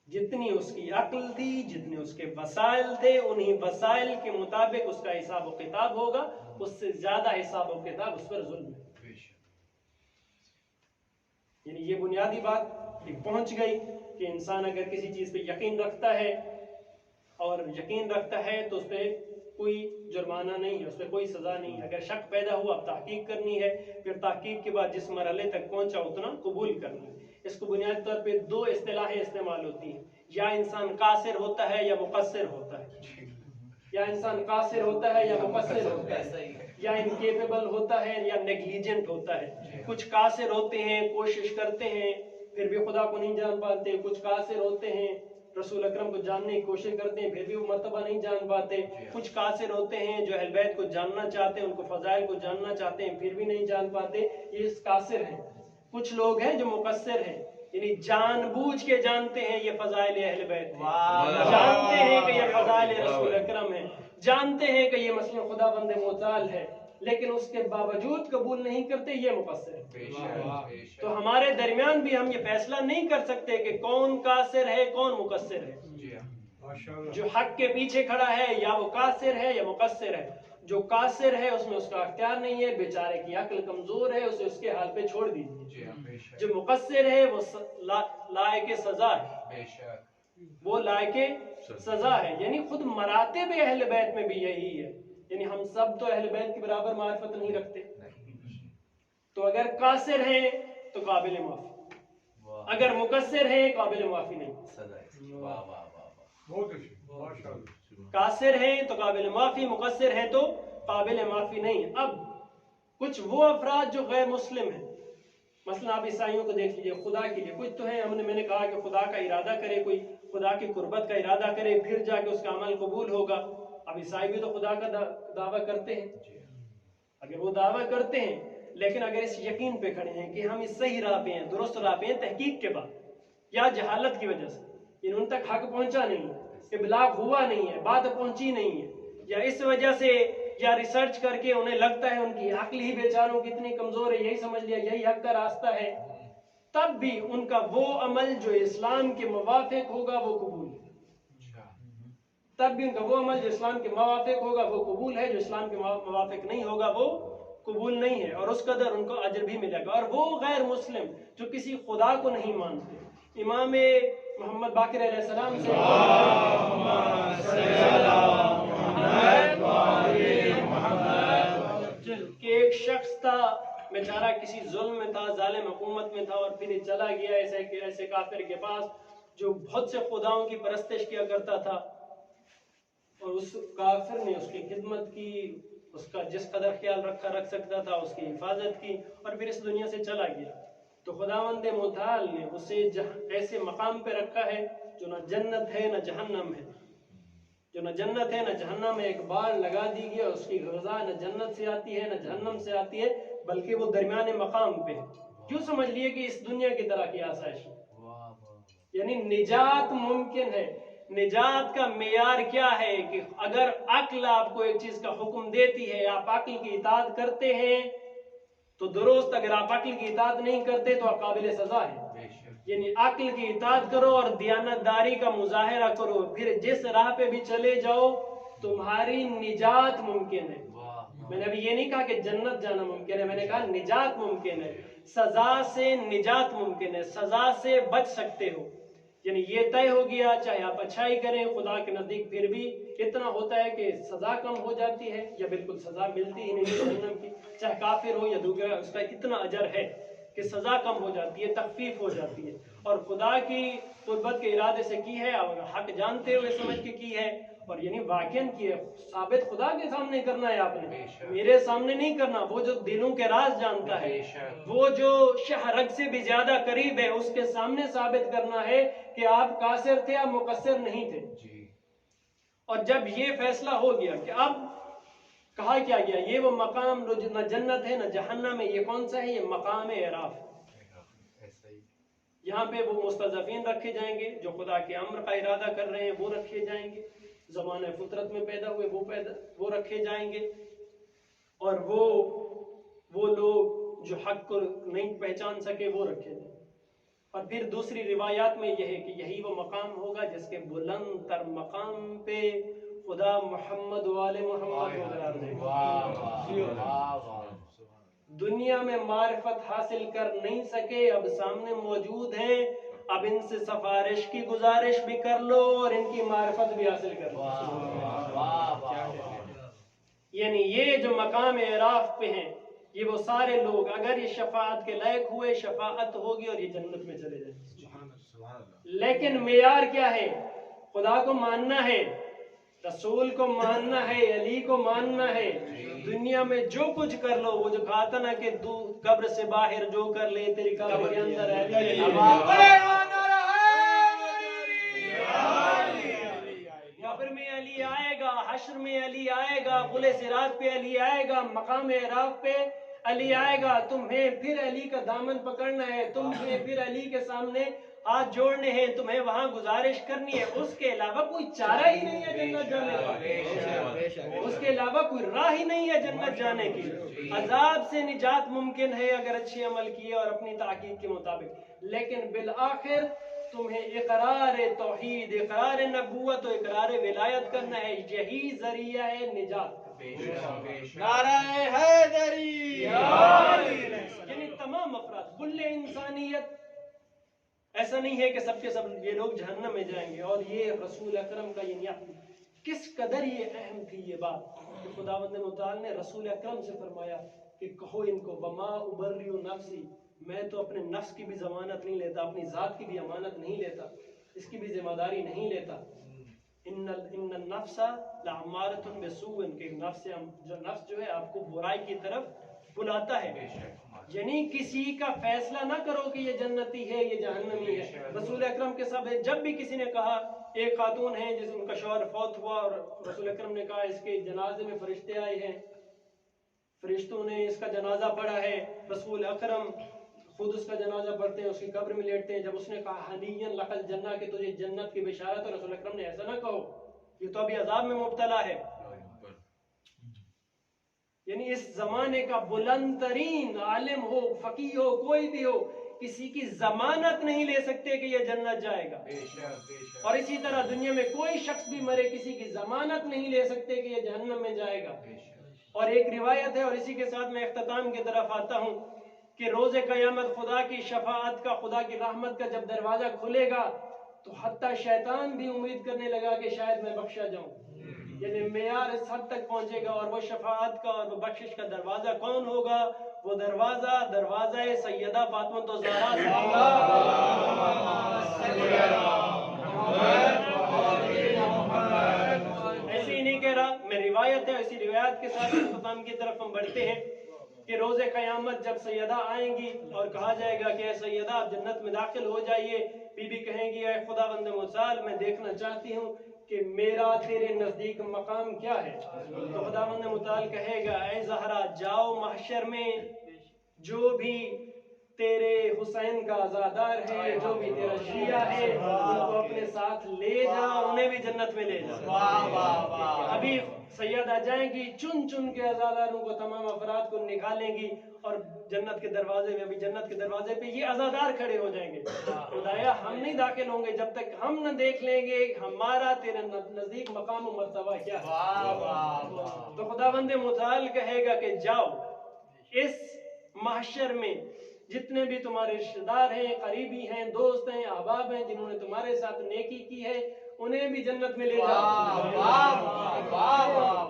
جتنی اس کی عقل تھی، جتنے اس کے وسائل تھے، انہی وسائل کے مطابق اس کا حساب و کتاب ہوگا. اس سے زیادہ حساب و کتاب اس پر ظلم ہے. یعنی یہ بنیادی بات پہنچ گئی کہ انسان اگر کسی چیز پہ یقین رکھتا ہے اور یقین رکھتا ہے تو اس پہ کوئی جرمانہ نہیں ہے، اس پہ کوئی سزا نہیں ہے. اگر شک پیدا ہوا اب تحقیق کرنی ہے، پھر تحقیق کے بعد جس مرحلے تک پہنچا اتنا قبول کرنا ہے. اس کو بنیادی طور پہ 2 اصطلاحیں استعمال ہوتی ہیں، یا انسان قاصر ہوتا ہے یا مقصر ہوتا ہے. یا انسان قاصر ہوتا ہے یا مقصر ہوتا ہے، یا انکیپیبل ہوتا ہے یا نیگلیجنٹ ہوتا ہے. کچھ قاصر ہوتے ہیں، کوشش کرتے ہیں پھر بھی خدا کو نہیں جان پاتے. کچھ قاصر ہوتے ہیں، رسول اکرم کو جاننے کی کوشش کرتے ہیں پھر بھی وہ مرتبہ نہیں جان پاتے. کچھ قاصر ہوتے ہیں جو اہل بیت کو جاننا چاہتے ہیں, ان کو فضائل کو جاننا چاہتے ہیں پھر بھی نہیں جان پاتے, یہ قاصر ہیں. کچھ لوگ ہیں جو مقصر ہیں, یعنی جان بوجھ کے جانتے ہیں یہ فضائل اہل بیت ہیں, جانتے ہیں کہ یہ فضائل رسول اکرم ہیں, جانتے ہیں کہ یہ مثلا خدا بند متعال ہے, لیکن اس کے باوجود قبول نہیں کرتے, یہ مقصر ہے. تو ہمارے درمیان بھی ہم یہ فیصلہ نہیں کر سکتے کہ کون قاصر ہے کون مقصر ہے. جو حق کے پیچھے کھڑا ہے یا وہ قاصر ہے یا مقصر ہے. جو قاصر ہے اس میں اس کا اختیار نہیں ہے, بیچارے کی عقل کمزور ہے, اسے اس کے حال پہ چھوڑ دیجیے. جو مقصر ہے وہ لائق سزا ہے, وہ لائق سزا ہے. یعنی خود مراتب اہل بیت میں بھی یہی ہے, یعنی ہم سب تو اہل بیت کے برابر معرفت نہیں رکھتے. تو اگر قاصر ہیں تو قابل معافی, اگر مقصر ہیں قابل معافی نہیں. قاصر ہیں تو قابل معافی, مقصر ہیں تو قابل معافی نہیں. اب کچھ وہ افراد جو غیر مسلم ہیں, مثلا آپ عیسائیوں کو دیکھ لیجئے, خدا کے لیے کچھ تو ہے, میں نے کہا کہ خدا کا ارادہ کرے, کوئی خدا کی قربت کا ارادہ کرے پھر جا کے اس کا عمل قبول ہوگا. اب عیسائی بھی تو خدا کا دعویٰ کرتے ہیں. اگر وہ دعویٰ کرتے ہیں لیکن اگر اس یقین پہ کھڑے ہیں کہ ہم اس صحیح راہ پہ ہیں, درست راہ پہ ہیں, تحقیق کے بعد یا جہالت کی وجہ سے, یعنی ان تک حق پہنچا نہیں ہے, ابلاغ ہوا نہیں ہے, بات پہنچی نہیں ہے, یا اس وجہ سے یا ریسرچ کر کے انہیں لگتا ہے ان کی عقل ہی بیچاروں کی اتنی کمزور ہے, یہی سمجھ لیا یہی حق کا راستہ ہے, تب بھی ان کا وہ عمل جو اسلام کے موافق ہوگا وہ قبول ہے. تب بھی ان کا وہ عمل جو اسلام کے موافق ہوگا وہ قبول ہے, جو اسلام کے موافق نہیں ہوگا وہ قبول نہیں ہے, اور اس قدر ان کو اجر بھی ملے گا. اور وہ غیر مسلم جو کسی خدا کو نہیں مانتے, امام محمد باقر علیہ السلام سے کہ ایک شخص تھا بیچارہ کسی ظلم میں تھا, ظالم حکومت میں تھا, اور پھر چلا گیا ایسے کافر کے پاس جو بہت سے خداؤں کی پرستش کیا کرتا تھا, اور اس کافر نے اس کی خدمت کی, اس کا جس قدر خیال رکھ سکتا تھا اس کی حفاظت کی, اور پھر اس دنیا سے چلا گیا. تو خداوند متعال نے اسے ایسے مقام پہ رکھا ہے جو نہ جنت ہے نہ جہنم ہے, جو نہ جنت ہے نہ جہنم ہے. ایک بار لگا دی گیا, اس کی غذا نہ جنت سے آتی ہے نہ جہنم سے آتی ہے, بلکہ وہ درمیان مقام پہ, جو سمجھ لیے کہ اس دنیا کی طرح کی آسائش ہے. یعنی نجات ممکن ہے. نجات کا معیار کیا ہے کہ اگر عقل آپ کو ایک چیز کا حکم دیتی ہے, آپ عقل کی اطاعت کرتے ہیں تو درست, اگر آپ عقل کی اطاعت نہیں کرتے تو آپ قابل سزا ہے. یعنی عقل کی اطاعت کرو اور دیانتداری کا مظاہرہ کرو, پھر جس راہ پہ بھی چلے جاؤ تمہاری نجات ممکن ہے. میں نے ابھی یہ نہیں کہا کہ جنت جانا ممکن ہے, میں نے کہا نجات ممکن ہے, سزا سے نجات ممکن ہے, سزا سے بچ سکتے ہو. یعنی یہ طے ہو گیا چاہے آپ اچھائی کریں خدا کے نزدیک پھر بھی اتنا ہوتا ہے کہ سزا کم ہو جاتی ہے, یا بالکل سزا ملتی ہی نہیں جہنم کی, چاہے کافر ہو یا دوسرا, اس کا اتنا اجر ہے کہ سزا کم ہو جاتی ہے, تخفیف ہو جاتی ہے. اور خدا کی قربت کے ارادے سے کی ہے, اور حق جانتے ہوئے سمجھ کے کی ہے, اور یعنی واقعاً کی ہے. ثابت خدا کے سامنے کرنا ہے آپ نے, میرے سامنے نہیں کرنا. وہ جو دلوں کے راز جانتا ہے, وہ جو شہ رگ سے بھی زیادہ قریب ہے, اس کے سامنے ثابت کرنا ہے کہ آپ قاصر تھے, آپ مقصر نہیں تھے. اور جب یہ فیصلہ ہو گیا کہ اب کہا کیا گیا, یہ وہ مقام نہ جنت ہے نہ جہنم ہے, یہ کون سا ہے؟ یہ مقام اعراف. یہاں پہ وہ مستضعفین رکھے جائیں گے جو خدا کے امر کا ارادہ کر رہے ہیں, وہ رکھے جائیں گے. زمانہ فطرت میں پیدا ہوئے وہ رکھے جائیں گے. اور وہ لوگ جو حق کو نہیں پہچان سکے وہ رکھے جائیں. اور پھر دوسری روایات میں یہ ہے کہ یہی وہ مقام ہوگا جس کے بلند تر مقام پہ خدا محمد وآل محمد کو قرار دے گا. دنیا میں معرفت حاصل کر نہیں سکے, اب سامنے موجود ہیں, اب ان سے سفارش کی گزارش بھی کر لو اور ان کی معرفت بھی حاصل کر لو. یعنی یہ جو مقام اعراف پہ ہیں, یہ وہ سارے لوگ اگر یہ شفاعت کے لائق ہوئے, شفاعت ہوگی اور یہ جنت میں چلے جائیں. لیکن معیار کیا ہے؟ خدا کو ماننا ہے, رسول کو ماننا ہے, علی کو ماننا ہے. دنیا میں جو کچھ کر لو, وہ جو کہا تھا نا کہ قبر سے باہر جو کر لے تیری قبر کے اندر ہے. حشر میں علی آئے گا، پل صراط پہ علی آئے گا، مقام اعراف پہ علی آئے گا، تمہیں پھر علی کا دامن پکڑنا ہے، تمہیں پھر علی کے سامنے ہاتھ جوڑنے ہیں، تمہیں وہاں گزارش کرنی ہے، اس کے علاوہ کوئی چارہ ہی نہیں ہے جنت جانے کا، اس کے علاوہ کوئی راہ ہی نہیں ہے جنت جانے کی۔ عذاب سے نجات ممکن ہے اگر اچھے عمل کیے اور اپنی تحقیق کے مطابق، لیکن بالآخر تمہیں اقرار توحید، اقرار نبوت و اقرار ولایت کرنا ہے، یہی ذریعہ ہے نجات کا۔ نعرہ حیدری، یعنی تمام افراد، کل انسانیت، ایسا نہیں ہے کہ سب کے سب یہ لوگ جہنم میں جائیں گے۔ اور یہ رسول اکرم کا یہ کس قدر یہ اہم تھی یہ بات کہ خداوند متعال نے رسول اکرم سے فرمایا کہ کہو ان کو وما ابرئ نفسی، میں تو اپنے نفس کی بھی ضمانت نہیں لیتا، اپنی ذات کی بھی امانت نہیں لیتا، اس کی بھی ذمہ داری نہیں لیتا۔ ان النفس لعمارۃ بسوء، کہ نفس جو ہے آپ کو برائی کی طرف بلاتا ہے۔ یعنی کسی کا فیصلہ نہ کرو کہ یہ جنتی ہے یہ جہنمی ہے۔ رسول اکرم کے ساتھ جب بھی کسی نے کہا، ایک خاتون ہے جس ان کا شوہر فوت ہوا اور رسول اکرم نے کہا اس کے جنازے میں فرشتے آئے ہیں، فرشتوں نے اس کا جنازہ پڑھا ہے، رسول اکرم خود اس کا جنازہ پڑھتے ہیں، اس کی قبر میں لیٹتے ہیں۔ جب اس نے کہا حنیًا لک الجنہ، کہ تجھے جنت کی بشارت ہے، رسول اکرم نے ایسا نہ کہو، یہ تو ابھی عذاب میں مبتلا ہے۔ یعنی اس زمانے کا بلند ترین عالم ہو، فقیہ ہو، کوئی بھی ہو، کسی کی ضمانت نہیں لے سکتے کہ یہ جنت جائے گا۔ اور اسی طرح دنیا میں کوئی شخص بھی مرے، کسی کی ضمانت نہیں لے سکتے کہ یہ جہنم میں جائے گا۔ اور ایک روایت ہے، اور اسی کے ساتھ میں اختتام کی طرف آتا ہوں، کہ روز قیامت خدا کی شفاعت کا، خدا کی رحمت کا جب دروازہ کھلے گا تو حتیٰ شیطان بھی امید کرنے لگا کہ شاید میں بخشا جاؤں۔ یعنی معیار اس حد تک پہنچے گا۔ اور وہ شفاعت کا اور وہ بخشش کا دروازہ کون ہوگا؟ وہ دروازہ سیدہ فاطمہ الزہرا ایسے ہی نہیں کہہ رہا، میں روایت ہے، اسی روایت کے ساتھ اختتام کی طرف ہم بڑھتے ہیں کہ روز قیامت جب سیدہ آئیں گی اور کہا جائے گا کہ اے سیدہ آپ جنت میں داخل ہو جائیے، بی بی کہیں گی اے خداوند متعال میں دیکھنا چاہتی ہوں کہ میرا تیرے نزدیک مقام کیا ہے۔ تو خداوند متعال کہے گا اے زہرا جاؤ محشر میں، جو بھی تیرے حسین کا عزادار ہے، جو بھی تیرا شیعہ ہے، ان کو اپنے ساتھ لے جا اور انہیں بھی جنت میں لے جا۔ ابھی سیدہ جائیں گی، چن چن کے عزاداروں کو، تمام افراد کو نکالیں گی، اور جنت کے دروازے میں، ابھی جنت کے دروازے پہ یہ عزادار کھڑے ہو جائیں گے۔ خدایا ہم نہیں داخل ہوں گے جب تک ہم نہ دیکھ لیں گے ہمارا تیرے نزدیک مقام و مرتبہ کیا ہے۔ تو خداوند متعال کہے گا کہ جاؤ اس محشر میں جتنے بھی تمہارے رشتہ دار ہیں، قریبی ہیں، دوست ہیں، احباب ہیں، جنہوں نے تمہارے ساتھ نیکی کی ہے، انہیں بھی جنت میں لے جاؤ،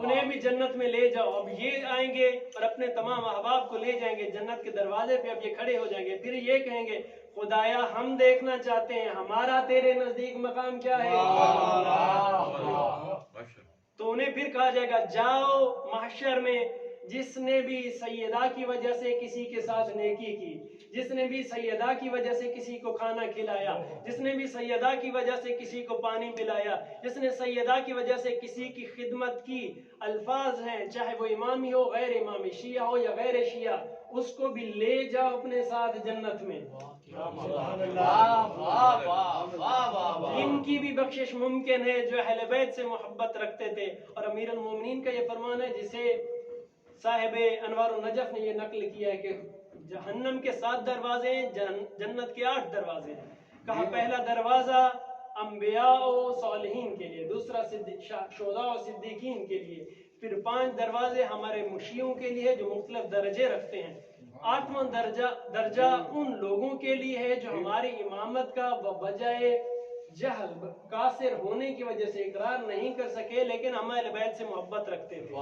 انہیں بھی جنت میں لے جاؤ۔ اب یہ آئیں گے اور اپنے تمام احباب کو لے جائیں گے جنت کے دروازے پہ، اب یہ کھڑے ہو جائیں گے، پھر یہ کہیں گے خدایا ہم دیکھنا چاہتے ہیں ہمارا تیرے نزدیک مقام کیا ہے۔ تو انہیں پھر کہا جائے گا جاؤ محشر میں جس نے بھی سیدہ کی وجہ سے کسی کے ساتھ نیکی کی، جس نے بھی سیدہ کی وجہ سے کسی کو کھانا کھلایا، جس نے بھی سیدہ کی وجہ سے کسی کو پانی پلایا، جس نے سیدہ کی وجہ سے کسی کی خدمت کی، الفاظ ہیں چاہے وہ امامی ہو، غیر امامی، شیعہ ہو یا غیر شیعہ، اس کو بھی لے جاؤ اپنے ساتھ جنت میں۔ ان کی بھی بخشش ممکن ہے جو اہل بیت سے محبت رکھتے تھے۔ اور امیر المومنین کا یہ فرمان ہے جسے صاحب انوار النجف نے یہ نقل کیا ہے کہ جہنم کے 7 دروازے ہیں، جنت کے 8 دروازے ہیں۔ کہا پہلا دروازہ انبیاء و صالحین کے لیے، دوسرا شہداء و صدیقین کے لیے، پھر 5 دروازے ہمارے مشیوں کے لیے جو مختلف درجے رکھتے ہیں، 8واں درجہ ان لوگوں کے لیے ہے جو ہماری امامت کا بجائے جہل قاصر ہونے کی وجہ سے اقرار نہیں کر سکے لیکن ہم اہل بیت سے محبت رکھتے تھے۔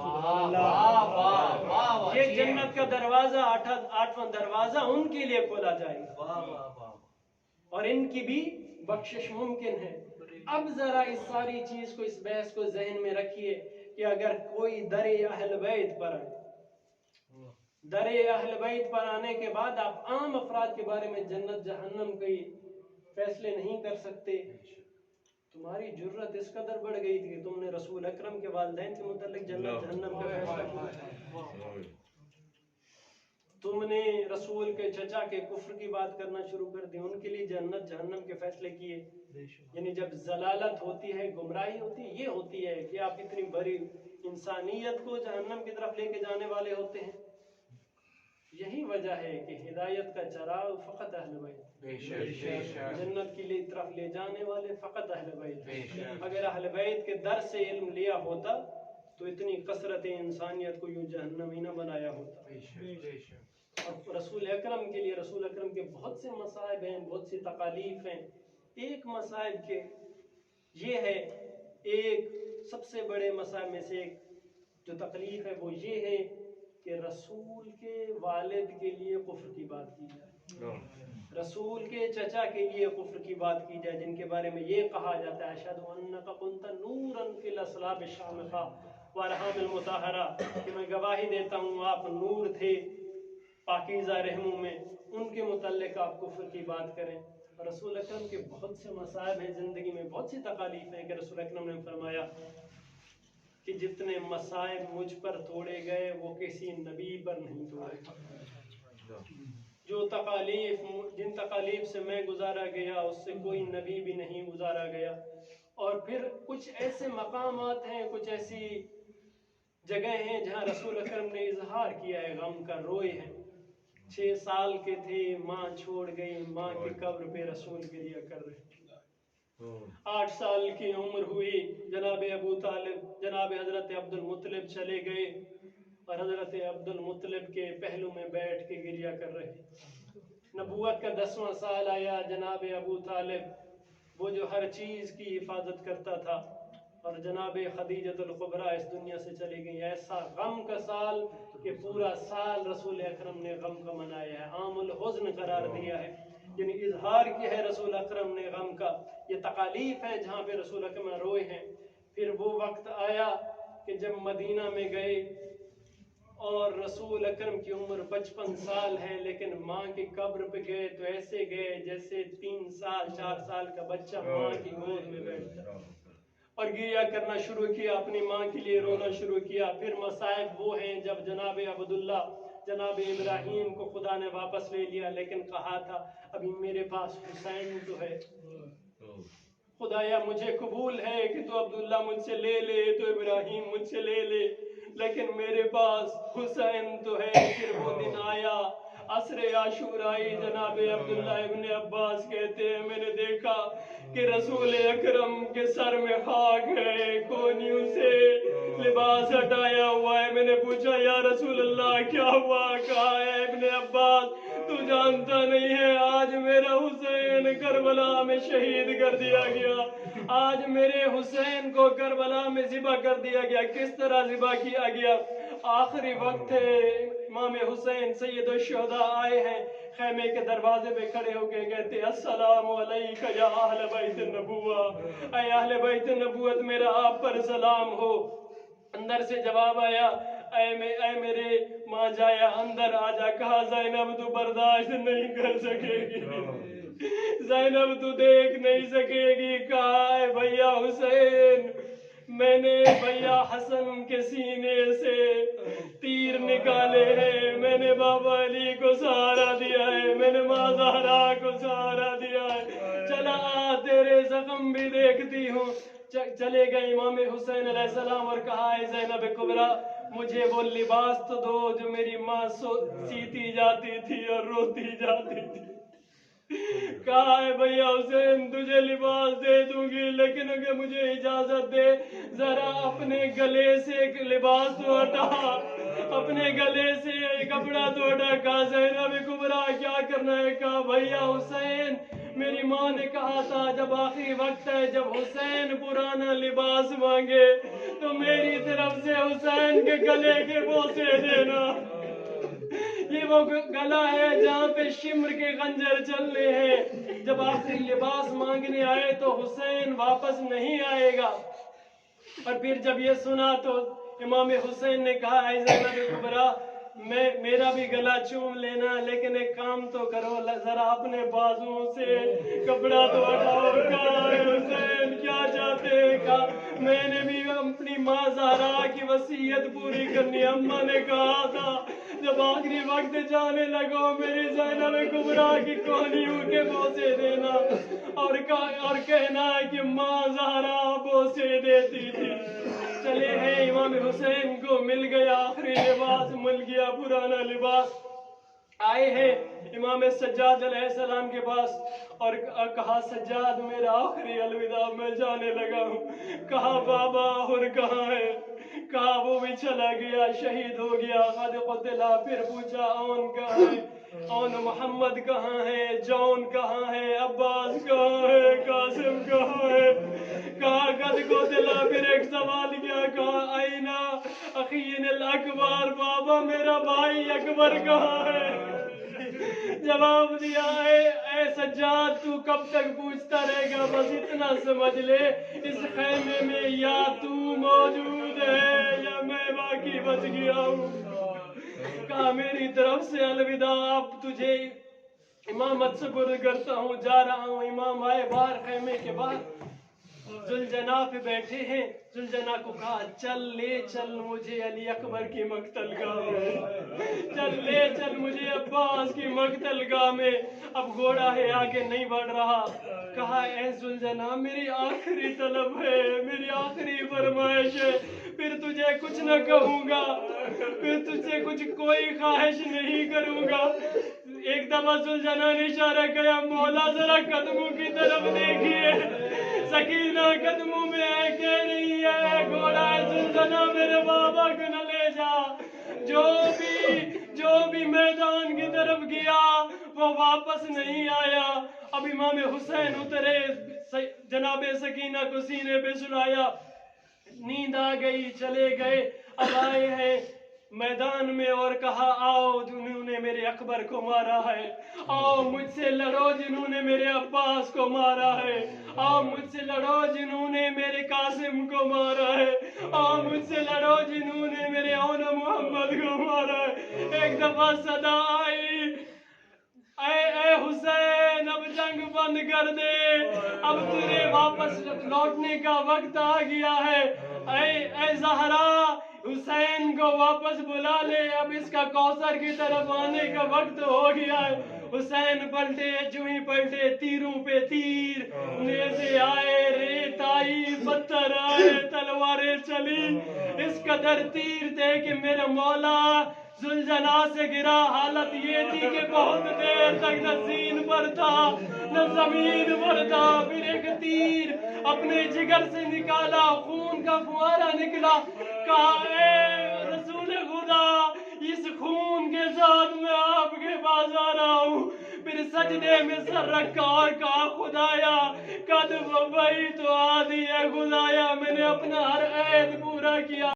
یہ جنت کا دروازہ 8واں دروازہ ان کے لیے کھولا جائے گا اور ان کی بھی بخشش ممکن ہے۔ اب ذرا اس ساری چیز کو، اس بحث کو ذہن میں رکھیے کہ اگر کوئی در اہل بیت پر آئے، در اہل بیت پر آنے کے بعد آپ عام افراد کے بارے میں جنت جہنم کے فیصلے نہیں کر سکتے، تمہاری جرت اس قدر بڑھ گئی تھی کہ تم نے رسول اکرم کے والدین کے متعلق جنت جہنم کا فیصلہ کیا. تم نے رسول کے چچا کے کفر کی بات کرنا شروع کر دی، ان کے لیے جنت جہنم کے فیصلے کیے. یعنی جب ضلالت ہوتی ہے، گمراہی ہوتی ہے، یہ ہوتی ہے کہ آپ اتنی بڑی انسانیت کو جہنم کی طرف لے کے جانے والے ہوتے ہیں. یہی وجہ ہے کہ ہدایت کا چراغ فقط اہل بیت، جنت کی طرف لے جانے والے فقط اہل بیت. اگر اہل بیت کے در سے علم لیا ہوتا تو اتنی کثرت انسانیت کو یوں جہنمی نہ بنایا ہوتا. اور رسول اکرم کے لیے، رسول اکرم کے بہت سے مصائب ہیں، بہت سی تکالیف ہیں. ایک مصائب کے یہ ہے، ایک سب سے بڑے مصائب میں سے ایک جو تکلیف ہے وہ یہ ہے کہ رسول کے والد کے لیے کفر کی بات کی جائے، رسول کے چچا کے لیے کفر کی بات کی جائے، جن کے بارے میں یہ کہا جاتا ہے اشہد انک کنت نورا فی الاصلاب الشامخہ وارحام المطہرہ، کہ میں گواہی دیتا ہوں آپ نور تھے پاکیزہ رحموں میں. ان کے متعلق آپ کفر کی بات کریں. رسول اکرم کے بہت سے مصائب ہیں زندگی میں، بہت سی تکالیف ہیں کہ رسول اکرم نے فرمایا کہ جتنے مصائب مجھ پر توڑے گئے وہ کسی نبی پر نہیں توڑے. جو تکالیف، جن تکالیف سے میں گزارا گیا اس سے کوئی نبی بھی نہیں گزارا گیا. اور پھر کچھ ایسے مقامات ہیں، کچھ ایسی جگہ ہیں جہاں رسول اکرم نے اظہار کیا ہے غم کا، روئے ہیں. 6 سال کے تھے، ماں چھوڑ گئی، ماں کی قبر پہ رسول گریہ کر رہے. 8 سال کی عمر ہوئی، جناب ابو طالب، جناب حضرت عبد المطلب چلے گئے اور حضرت عبد المطلب کے پہلو میں بیٹھ کے گریہ کر رہے. نبوت کا 10واں سال آیا، جناب ابو طالب وہ جو ہر چیز کی حفاظت کرتا تھا، اور جناب خدیجۃ الکبریٰ اس دنیا سے چلی گئی. ایسا غم کا سال کہ پورا سال رسول اکرم نے غم کا منایا ہے، عام الحزن قرار دیا ہے، یعنی اظہار کیا ہے رسول اکرم نے غم کا. یہ تکالیف ہے جہاں پہ رسول اکرم روئے ہیں. پھر وہ وقت آیا کہ جب مدینہ میں گئے اور رسول اکرم کی عمر 55 سال ہے، لیکن ماں کی قبر پہ گئے تو ایسے گئے جیسے 3 سال 4 سال کا بچہ ماں کی گود میں بیٹھتا، اور گریہ کرنا شروع کیا، اپنی ماں کے لیے رونا شروع کیا. پھر مصائب وہ ہیں جب جناب عبداللہ، جناب ابراہیم کو خدا نے واپس لے لیا، لیکن کہا تھا ابھی میرے پاس حسین تو ہے، خدایا مجھے قبول ہے کہ تو عبداللہ مجھ سے لے لے، تو ابراہیم مجھ سے لے لے، لیکن میرے پاس حسین تو ہے. پھر وہ دن آیا، عصر عاشورائی. جناب عبداللہ ابن عباس کہتے ہیں میں نے دیکھا کہ رسول اکرم کے سر میں خاک ہے، کونیوں سے لباس ہٹایا ہوا ہے. میں نے پوچھا یا رسول اللہ کیا ہوا؟ کہا ہے ابن عباس تو جانتا نہیں ہے آج میرا حسین کربلا میں شہید کر دیا گیا، آج میرے حسین کو کربلا میں ذبح کر دیا گیا. کس طرح ذبح کیا گیا؟ آخری وقت ہے، امام حسین سید الشہداء آئے ہیں، خیمے کے دروازے پہ کھڑے ہو کے کہتے السلام علیکہ یا اہل بیت النبوہ، اے اہل بیت النبوت میرا آپ پر سلام ہو. اندر سے جواب آیا اے میرے ماں جایا اندر آ جا. کہا زینب تو برداشت نہیں کر سکے گی، زینب تو دیکھ نہیں سکے گی. کہا اے بھیا حسین میں نے بھیا حسن کے سینے سے تیر نکالے ہیں، میں نے بابا علی کو سہارا دیا ہے، میں نے ماں زہرا کو سہارا دیا ہے، چلا تیرے زخم بھی دیکھتی ہوں. چلے گئے امام حسین علیہ السلام اور کہا اے زینب کبریٰ مجھے وہ لباس تو دو جو میری ماں سیتی جاتی تھی اور روتی جاتی تھی. کہا ہے بھیا حسین تجھے لباس دے دوں گی، لیکن اگر مجھے اجازت دے ذرا اپنے گلے سے ایک لباس تو ہٹا، اپنے گلے سے کپڑا تو ہٹا. کہا زینب کبریٰ کیا کرنا ہے؟ کہا بھیا حسین میری ماں نے کہا تھا جب آخری وقت ہے، جب حسین پرانا لباس مانگے تو میری طرف سے حسین کے گلے کے بوسے دینا. یہ وہ گلا ہے جہاں پہ شمر کے خنجر چلنے ہیں. جب آخری لباس مانگنے آئے تو حسین واپس نہیں آئے گا. اور پھر جب یہ سنا تو امام حسین نے کہا اے زینب کبریٰ میرا بھی گلا چوم لینا، لیکن ایک کام تو کرو، ذرا اپنے بازوؤں سے کپڑا تو ہٹاؤ۔ کہا ہے حسین کیا چاہتے ہیں؟ کہا میں نے بھی اپنی ماں زہرا کی وصیت پوری کرنی۔ اماں نے کہا تھا جب آخری وقت جانے لگو میری زینب کبریٰ کی کوہنیوں کے بوسے دینا اور کہنا کہ ماں زہرا بوسے دیتی تھی۔ چلے ہیں امام حسین کو مل گیا آخری لباس، مل گیا پرانا لباس۔ آئے ہیں امام سجاد علیہ السلام کے پاس اور کہا سجاد میرا آخری الوداع، میں جانے لگا ہوں۔ کہا بابا اور کہاں ہے؟ کہا وہ بھی چلا گیا، شہید ہو گیا۔ قد قتلا، پھر پوچھا اون کہاں ہے؟ اون محمد کہاں ہے؟ جون کہاں ہے؟ عباس کہاں ہے؟ قاسم کہاں ہے؟ کہا قد قتلا، پھر ایک سوال کیا، کہا اینا اخین الاکبر، بابا میرا بھائی اکبر کہاں ہے؟ جواب دیا اے سجاد تو کب تک پوچھتا رہے گا، بس اتنا سمجھ لے اس خیمے میں یا تو موجود ہے یا میں باقی بچ گیا ہوں۔ کہا میری طرف سے الوداع، اب تجھے امامت سپرد کرتا ہوں، جا رہا ہوں۔ امام آئے باہر خیمے کے باہر، ذوالجناح پہ بیٹھے ہیں۔ ذوالجناح کو کہا چل لے چل مجھے علی اکبر کی مقتل گاہ میں، چل لے چل مجھے عباس کی مقتل گاہ میں۔ اب گھوڑا ہے آگے نہیں بڑھ رہا۔ کہا اے ذوالجناح میری آخری طلب ہے، میری آخری فرمائش ہے، پھر تجھے کچھ نہ کہوں گا، پھر تجھ سے کچھ کوئی خواہش نہیں کروں گا۔ ایک دفعہ ذوالجناح نے اشارہ کیا، مولا ذرا قدموں کی طرف دیکھیے، سکینہ قدموں میں ہے کہہ رہی ہے گھوڑا ہے ذوالجناح میرے بابا کو نہ لے جا۔ جو بھی میدان کی طرف گیا وہ واپس نہیں آیا۔ اب امام حسین اترے، جناب سکینہ کو سینے پہ سلایا، نیند آ گئی، چلے گئے۔ اب آئے ہیں میدان میں اور کہا آؤ جنہوں نے میرے اکبر کو مارا ہے، آؤ مجھ سے لڑو جنہوں نے میرے عباس کو مارا ہے، آؤ مجھ سے لڑو جنہوں نے میرے قاسم کو مارا ہے، آؤ مجھ سے لڑو جنہوں نے میرے اون محمد کو مارا ہے۔ ایک دفعہ صدا آئی، اے حسین اب جنگ بند کر دے، اب تجھے واپس لوٹنے کا وقت آ گیا ہے۔ اے زہرا حسین کو واپس بلا لے، اب اس کا کوثر کی طرف آنے کا وقت ہو گیا ہے۔ حسین پلٹے، جو ہی پلٹے تیروں پہ تیر، نیزے آئے، ریت آئی، پتھر آئے، تلواریں چلی۔ اس قدر تیر تھے کہ میرا مولا ذوالجناح سے گرا، حالت یہ تھی کہ بہت دیر تک نہ زین پر تھا نہ زمین پر تھا۔ پھر ایک تیر اپنے جگر سے نکالا، خون کا فوارہ نکلا۔ کہا اے رسول خدا اس خون کے ساتھ میں آپ کے پاس آ رہا ہوں۔ پھر سجدے میں سر رکھا اور کہا خدایا قد وفیت عہدی، اے خدایا میں نے اپنا ہر عہد پورا کیا۔